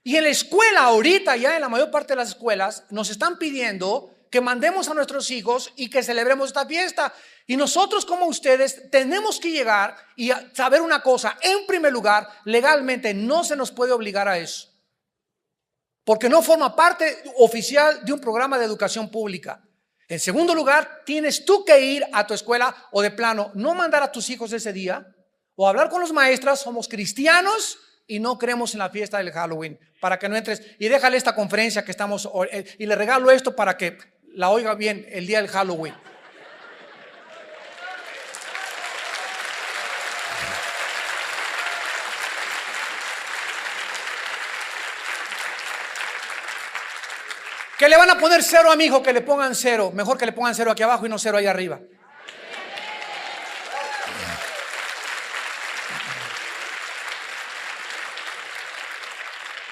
Y en la escuela ahorita, ya en la mayor parte de las escuelas, nos están pidiendo que mandemos a nuestros hijos y que celebremos esta fiesta. Y nosotros, como ustedes, tenemos que llegar y saber una cosa. En primer lugar, legalmente no se nos puede obligar a eso, porque no forma parte oficial de un programa de educación pública. En segundo lugar, tienes tú que ir a tu escuela o de plano no mandar a tus hijos ese día, o hablar con los maestros. Somos cristianos y no creemos en la fiesta del Halloween, para que no entres. Y déjale esta conferencia que estamos, y le regalo esto para que la oiga bien el día del Halloween. Que le van a poner 0 a mi hijo, que le pongan 0. Mejor que le pongan 0 aquí abajo y no 0 ahí arriba.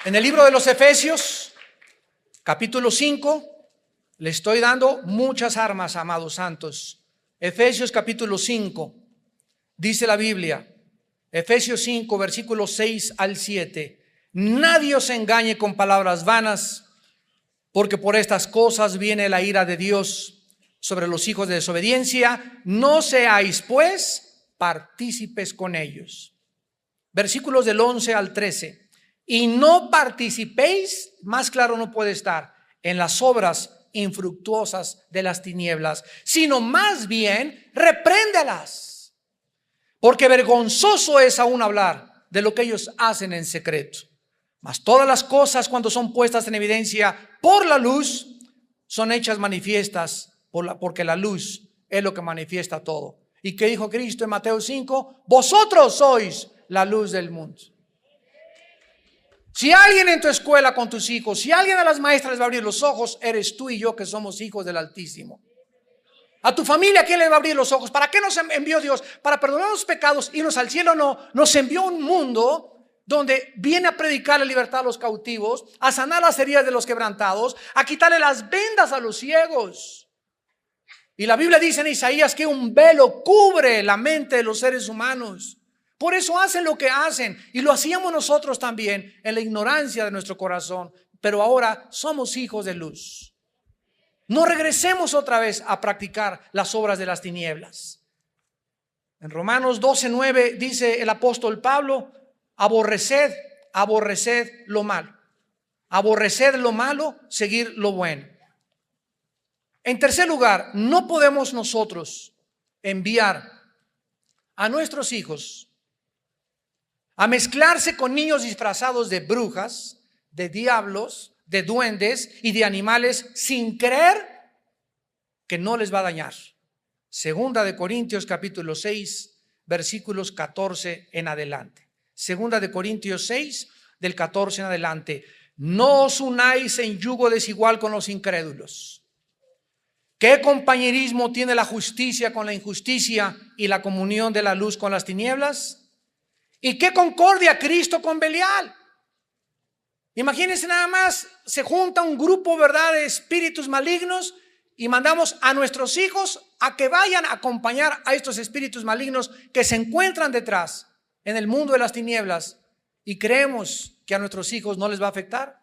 En el libro de los Efesios, capítulo 5, le estoy dando muchas armas, amados santos. Efesios capítulo 5, dice la Biblia, Efesios 5, versículos 6 al 7. Nadie os engañe con palabras vanas, porque por estas cosas viene la ira de Dios sobre los hijos de desobediencia. No seáis pues partícipes con ellos. Versículos del 11 al 13. Y no participéis, más claro no puede estar, en las obras infructuosas de las tinieblas, sino más bien repréndelas, porque vergonzoso es aún hablar de lo que ellos hacen en secreto. Mas todas las cosas, cuando son puestas en evidencia por la luz, son hechas manifiestas porque la luz es lo que manifiesta todo. ¿Y qué dijo Cristo en Mateo 5? Vosotros sois la luz del mundo. Si alguien en tu escuela con tus hijos, si alguien de las maestras les va a abrir los ojos, eres tú y yo, que somos hijos del Altísimo. A tu familia, ¿quién le va a abrir los ojos? ¿Para qué nos envió Dios? Para perdonar los pecados, irnos al cielo. No, nos envió un mundo donde viene a predicar la libertad a los cautivos, a sanar las heridas de los quebrantados, a quitarle las vendas a los ciegos. Y la Biblia dice en Isaías que un velo cubre la mente de los seres humanos. Por eso hacen lo que hacen, y lo hacíamos nosotros también en la ignorancia de nuestro corazón. Pero ahora somos hijos de luz. No regresemos otra vez a practicar las obras de las tinieblas. En Romanos 12:9 dice el apóstol Pablo: aborreced lo malo. Aborreced lo malo, seguir lo bueno. En tercer lugar, no podemos nosotros enviar a nuestros hijos a mezclarse con niños disfrazados de brujas, de diablos, de duendes y de animales, sin creer que no les va a dañar. Segunda de Corintios capítulo 6, versículos 14 en adelante. Segunda de Corintios 6, del 14 en adelante. No os unáis en yugo desigual con los incrédulos. ¿Qué compañerismo tiene la justicia con la injusticia y la comunión de la luz con las tinieblas? ¿Y qué concordia Cristo con Belial? Imagínense nada más, se junta un grupo, ¿verdad?, de espíritus malignos, y mandamos a nuestros hijos a que vayan a acompañar a estos espíritus malignos que se encuentran detrás en el mundo de las tinieblas, y creemos que a nuestros hijos no les va a afectar.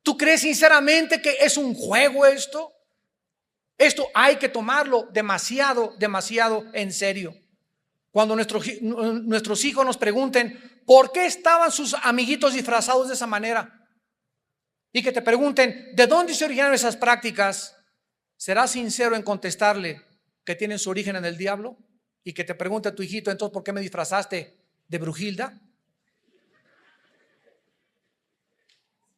¿Tú crees sinceramente que es un juego esto? Esto hay que tomarlo demasiado en serio. Cuando nuestros hijos nos pregunten por qué estaban sus amiguitos disfrazados de esa manera, y que te pregunten de dónde se originaron esas prácticas, ¿serás sincero en contestarle que tienen su origen en el diablo? Y que te pregunte a tu hijito: entonces, ¿por qué me disfrazaste de Brujilda?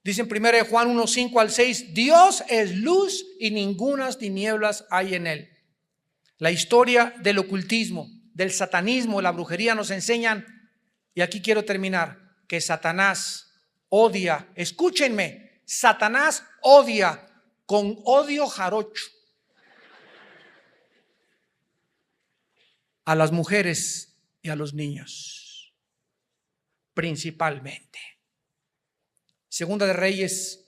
Dice en 1 Juan 1, 5 al 6, Dios es luz y ningunas tinieblas hay en él. La historia del ocultismo, del satanismo, la brujería nos enseñan, y aquí quiero terminar, que Satanás odia, escúchenme, Satanás odia con odio jarocho a las mujeres y a los niños, principalmente. Segunda de Reyes,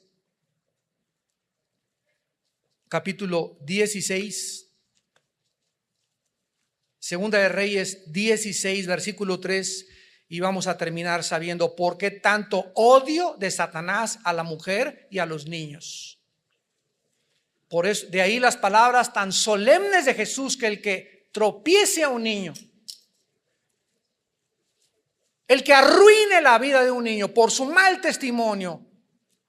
capítulo 16. Segunda de Reyes 16, versículo 3, y vamos a terminar sabiendo por qué tanto odio de Satanás a la mujer y a los niños. Por eso, de ahí las palabras tan solemnes de Jesús, que el que tropiece a un niño, el que arruine la vida de un niño por su mal testimonio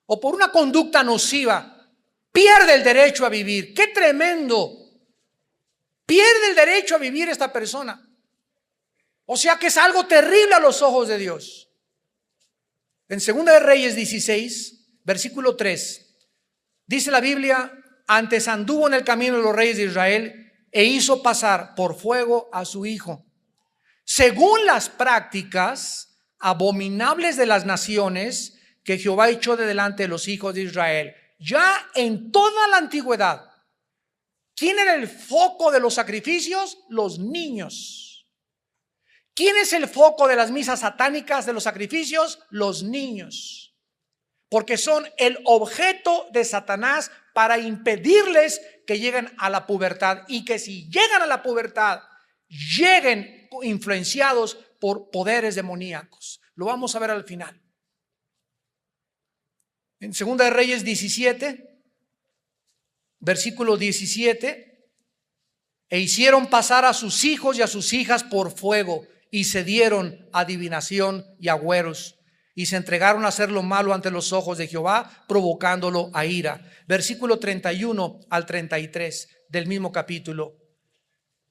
o por una conducta nociva, pierde el derecho a vivir. ¡Qué tremendo! Pierde el derecho a vivir esta persona. O sea que es algo terrible a los ojos de Dios. En Segunda de Reyes 16, versículo 3, dice la Biblia: antes anduvo en el camino de los reyes de Israel e hizo pasar por fuego a su hijo, según las prácticas abominables de las naciones que Jehová echó de delante de los hijos de Israel. Ya en toda la antigüedad, ¿quién era el foco de los sacrificios? Los niños. ¿Quién es el foco de las misas satánicas, de los sacrificios? Los niños. Porque son el objeto de Satanás para impedirles que lleguen a la pubertad, y que si llegan a la pubertad, lleguen influenciados por poderes demoníacos. Lo vamos a ver al final. En 2 de Reyes 17, versículo 17, e hicieron pasar a sus hijos y a sus hijas por fuego, y se dieron a adivinación y agüeros, y se entregaron a hacer lo malo ante los ojos de Jehová, provocándolo a ira. Versículo 31 al 33 del mismo capítulo.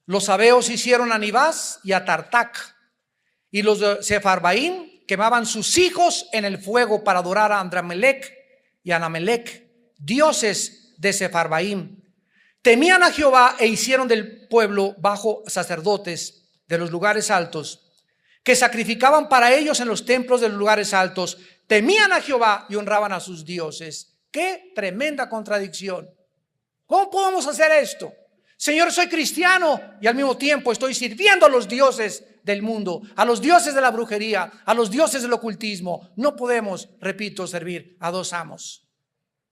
Los sabeos hicieron a Nibás y a Tartac, y los de Sepharvaim quemaban sus hijos en el fuego para adorar a Andramelec y a Anamelec, dioses de Sepharvaim. Temían a Jehová e hicieron del pueblo bajo sacerdotes de los lugares altos, que sacrificaban para ellos en los templos de los lugares altos. Temían a Jehová y honraban a sus dioses. ¡Qué tremenda contradicción! ¿Cómo podemos hacer esto? Señor, soy cristiano y al mismo tiempo estoy sirviendo a los dioses del mundo, a los dioses de la brujería, a los dioses del ocultismo. No podemos, repito, servir a dos amos.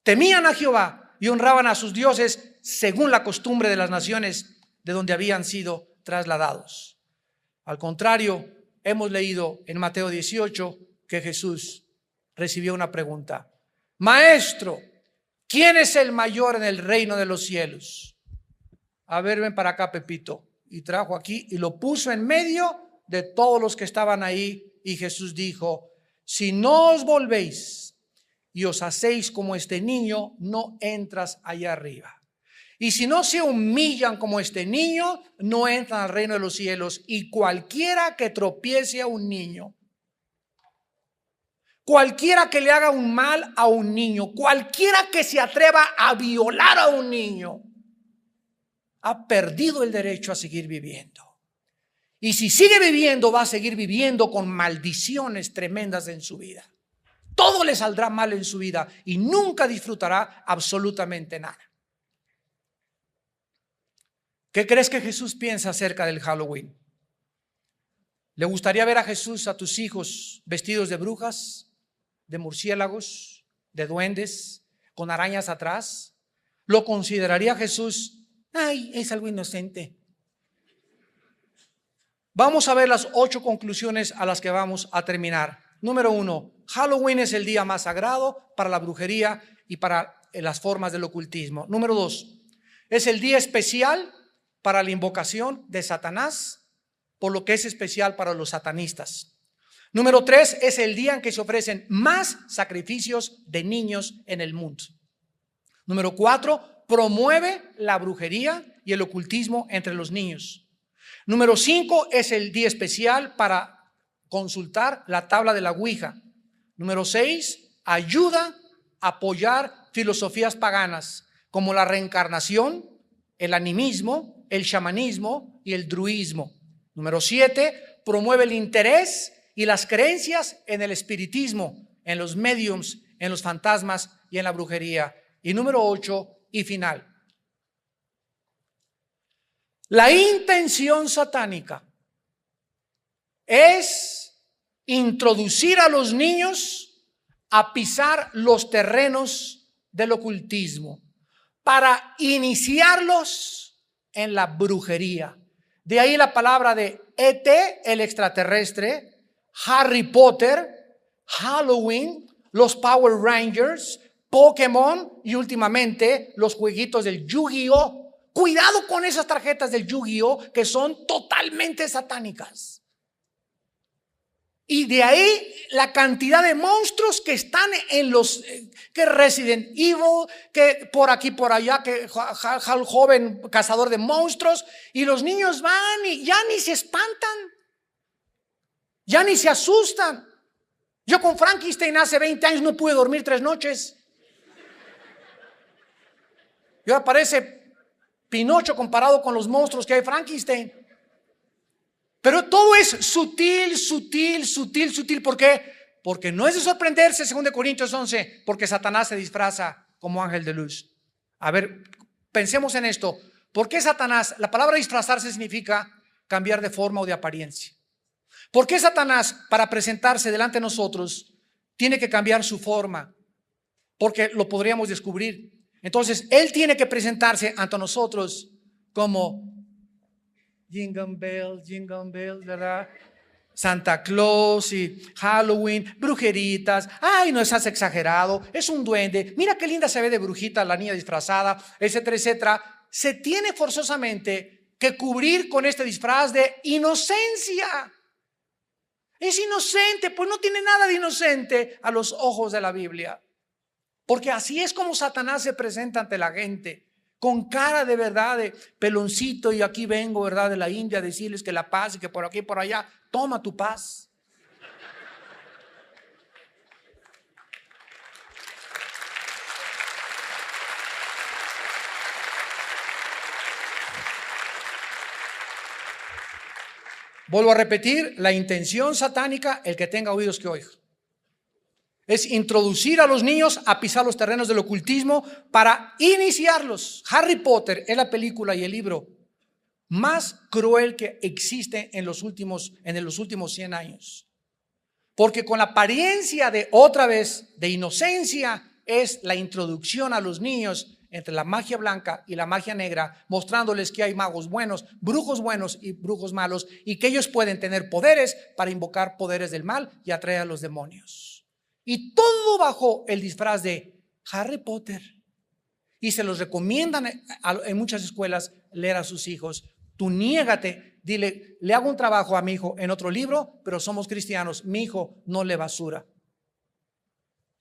Temían a Jehová y honraban a sus dioses según la costumbre de las naciones de donde habían sido trasladados. Al contrario, hemos leído en Mateo 18 que Jesús recibió una pregunta: Maestro, ¿quién es el mayor en el reino de los cielos? A ver, ven para acá, Pepito. Y trajo aquí y lo puso en medio de todos los que estaban ahí. Y Jesús dijo: si no os volvéis y os hacéis como este niño, no entras allá arriba. Y si no se humillan como este niño, no entran al reino de los cielos. Y cualquiera que tropiece a un niño, cualquiera que le haga un mal a un niño, cualquiera que se atreva a violar a un niño, ha perdido el derecho a seguir viviendo. Y si sigue viviendo, va a seguir viviendo con maldiciones tremendas en su vida. Todo le saldrá mal en su vida y nunca disfrutará absolutamente nada. ¿Qué crees que Jesús piensa acerca del Halloween? ¿Le gustaría ver a Jesús, a tus hijos, vestidos de brujas, de murciélagos, de duendes, con arañas atrás? ¿Lo consideraría Jesús? Ay, es algo inocente. Vamos a ver las 8 conclusiones a las que vamos a terminar. Número 1, Halloween es el día más sagrado para la brujería y para las formas del ocultismo. Número 2, es el día especial para la invocación de Satanás, por lo que es especial para los satanistas. Número 3, es el día en que se ofrecen más sacrificios de niños en el mundo. Número 4, promueve la brujería y el ocultismo entre los niños. Número 5, es el día especial para consultar la tabla de la Ouija. Número 6, ayuda a apoyar filosofías paganas como la reencarnación, el animismo, el chamanismo y el druismo. Número 7, promueve el interés y las creencias en el espiritismo, en los mediums, en los fantasmas y en la brujería. Y número 8 y final, la intención satánica es introducir a los niños a pisar los terrenos del ocultismo para iniciarlos en la brujería. De ahí la palabra de ET, el extraterrestre, Harry Potter, Halloween, los Power Rangers, Pokémon y últimamente los jueguitos del Yu-Gi-Oh! Cuidado con esas tarjetas del Yu-Gi-Oh! Que son totalmente satánicas. Y de ahí la cantidad de monstruos que están en los que Resident Evil, que por aquí por allá, que joven cazador de monstruos, y los niños van y ya ni se espantan, ya ni se asustan. Yo con Frankenstein hace 20 años no pude dormir 3 noches. Y ahora parece Pinocho comparado con los monstruos que hay Frankenstein. Pero todo es sutil, sutil, sutil, sutil. ¿Por qué? Porque no es de sorprenderse, 2 Corintios 11, porque Satanás se disfraza como ángel de luz. A ver, pensemos en esto. ¿Por qué Satanás? La palabra disfrazarse significa cambiar de forma o de apariencia. ¿Por qué Satanás, para presentarse delante de nosotros, tiene que cambiar su forma? Porque lo podríamos descubrir. Entonces, él tiene que presentarse ante nosotros como Jingle Bell, ¿verdad? Santa Claus y Halloween, brujeritas. Ay, no estás exagerado, es un duende. Mira qué linda se ve de brujita la niña disfrazada, etcétera, etcétera. Se tiene forzosamente que cubrir con este disfraz de inocencia. Es inocente, pues no tiene nada de inocente a los ojos de la Biblia. Porque así es como Satanás se presenta ante la gente, con cara de verdad, de peloncito, y aquí vengo, ¿verdad?, de la India a decirles que la paz y que por aquí y por allá, toma tu paz. Vuelvo a repetir, la intención satánica, el que tenga oídos que oiga, es introducir a los niños a pisar los terrenos del ocultismo para iniciarlos. Harry Potter es la película y el libro más cruel que existe en los últimos 100 años. Porque con la apariencia de, otra vez, de inocencia, es la introducción a los niños entre la magia blanca y la magia negra, mostrándoles que hay magos buenos, brujos buenos y brujos malos, y que ellos pueden tener poderes para invocar poderes del mal y atraer a los demonios. Y todo bajo el disfraz de Harry Potter. Y se los recomiendan en muchas escuelas leer a sus hijos. Tú niégate, dile, le hago un trabajo a mi hijo en otro libro, pero somos cristianos, mi hijo no lee basura.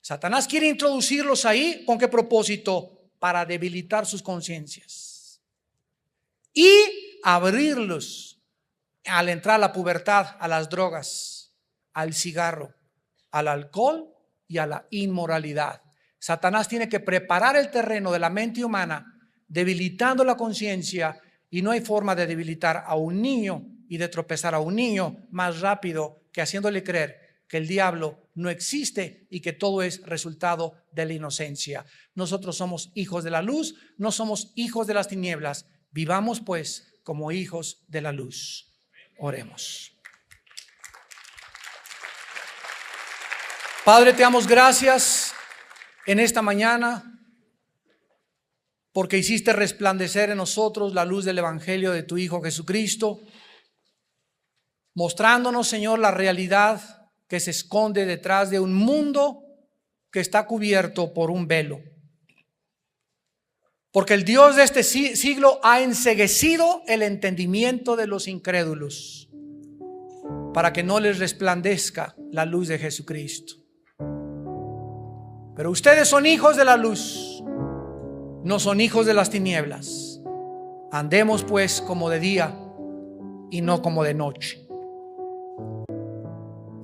Satanás quiere introducirlos ahí, ¿con qué propósito? Para debilitar sus conciencias y abrirlos al entrar a la pubertad, a las drogas, al cigarro, al alcohol y a la inmoralidad. Satanás tiene que preparar el terreno de la mente humana, debilitando la conciencia, y no hay forma de debilitar a un niño y de tropezar a un niño más rápido que haciéndole creer que el diablo no existe y que todo es resultado de la inocencia. Nosotros somos hijos de la luz, no somos hijos de las tinieblas. Vivamos pues como hijos de la luz. Oremos. Padre, te damos gracias en esta mañana porque hiciste resplandecer en nosotros la luz del Evangelio de tu Hijo Jesucristo, mostrándonos, Señor, la realidad que se esconde detrás de un mundo que está cubierto por un velo. Porque el Dios de este siglo ha enceguecido el entendimiento de los incrédulos para que no les resplandezca la luz de Jesucristo. Pero ustedes son hijos de la luz, no son hijos de las tinieblas. Andemos pues como de día y no como de noche.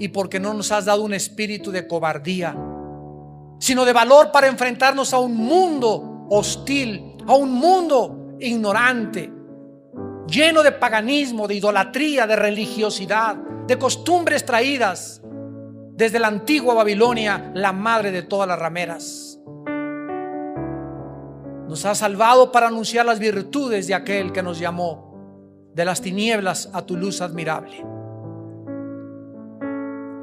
Y porque no nos has dado un espíritu de cobardía, sino de valor para enfrentarnos a un mundo hostil, a un mundo ignorante, lleno de paganismo, de idolatría, de religiosidad, de costumbres traídas desde la antigua Babilonia, la madre de todas las rameras. Nos has salvado para anunciar las virtudes de aquel que nos llamó de las tinieblas a tu luz admirable.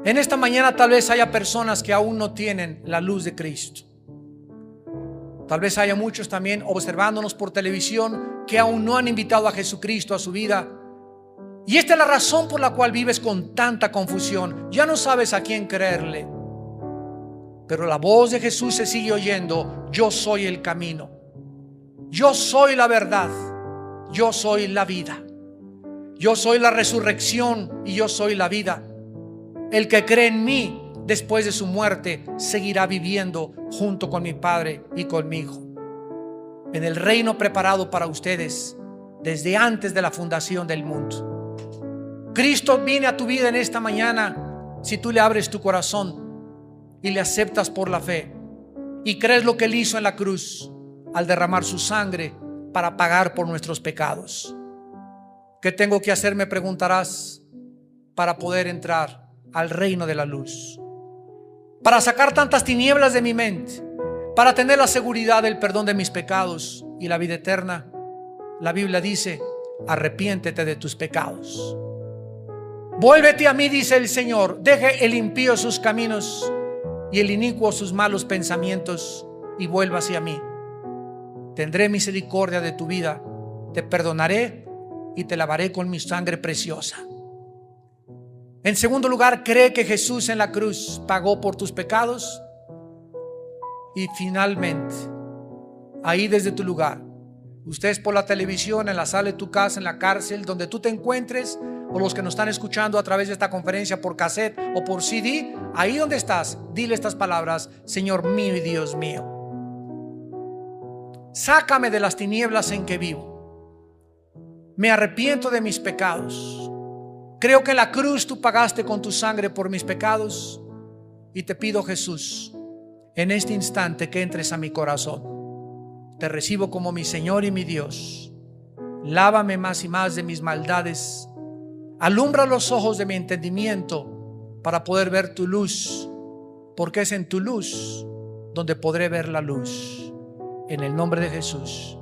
En esta mañana tal vez haya personas que aún no tienen la luz de Cristo. Tal vez haya muchos también observándonos por televisión que aún no han invitado a Jesucristo a su vida. Y esta es la razón por la cual vives con tanta confusión. Ya no sabes a quién creerle. Pero la voz de Jesús se sigue oyendo. Yo soy el camino. Yo soy la verdad. Yo soy la vida. Yo soy la resurrección y yo soy la vida. El que cree en mí después de su muerte seguirá viviendo junto con mi Padre y conmigo en el reino preparado para ustedes desde antes de la fundación del mundo. Cristo viene a tu vida en esta mañana si tú le abres tu corazón y le aceptas por la fe y crees lo que Él hizo en la cruz al derramar su sangre para pagar por nuestros pecados. ¿Qué tengo que hacer?, me preguntarás, para poder entrar al reino de la luz, para sacar tantas tinieblas de mi mente, para tener la seguridad del perdón de mis pecados y la vida eterna. La Biblia dice: arrepiéntete de tus pecados. Vuélvete a mí, dice el Señor. Deje el impío sus caminos y el inicuo sus malos pensamientos, y vuelva hacia mí. Tendré misericordia de tu vida, te perdonaré y te lavaré con mi sangre preciosa. En segundo lugar, cree que Jesús en la cruz pagó por tus pecados. Y finalmente, ahí desde tu lugar, ustedes por la televisión, en la sala de tu casa, en la cárcel, donde tú te encuentres, o los que nos están escuchando a través de esta conferencia por cassette o por CD, ahí donde estás, dile estas palabras: Señor mío y Dios mío, sácame de las tinieblas en que vivo. Me arrepiento de mis pecados. Creo que en la cruz tú pagaste con tu sangre por mis pecados, y te pido, Jesús, en este instante que entres a mi corazón. Te recibo como mi Señor y mi Dios. Lávame más y más de mis maldades. Alumbra los ojos de mi entendimiento para poder ver tu luz, porque es en tu luz donde podré ver la luz. En el nombre de Jesús.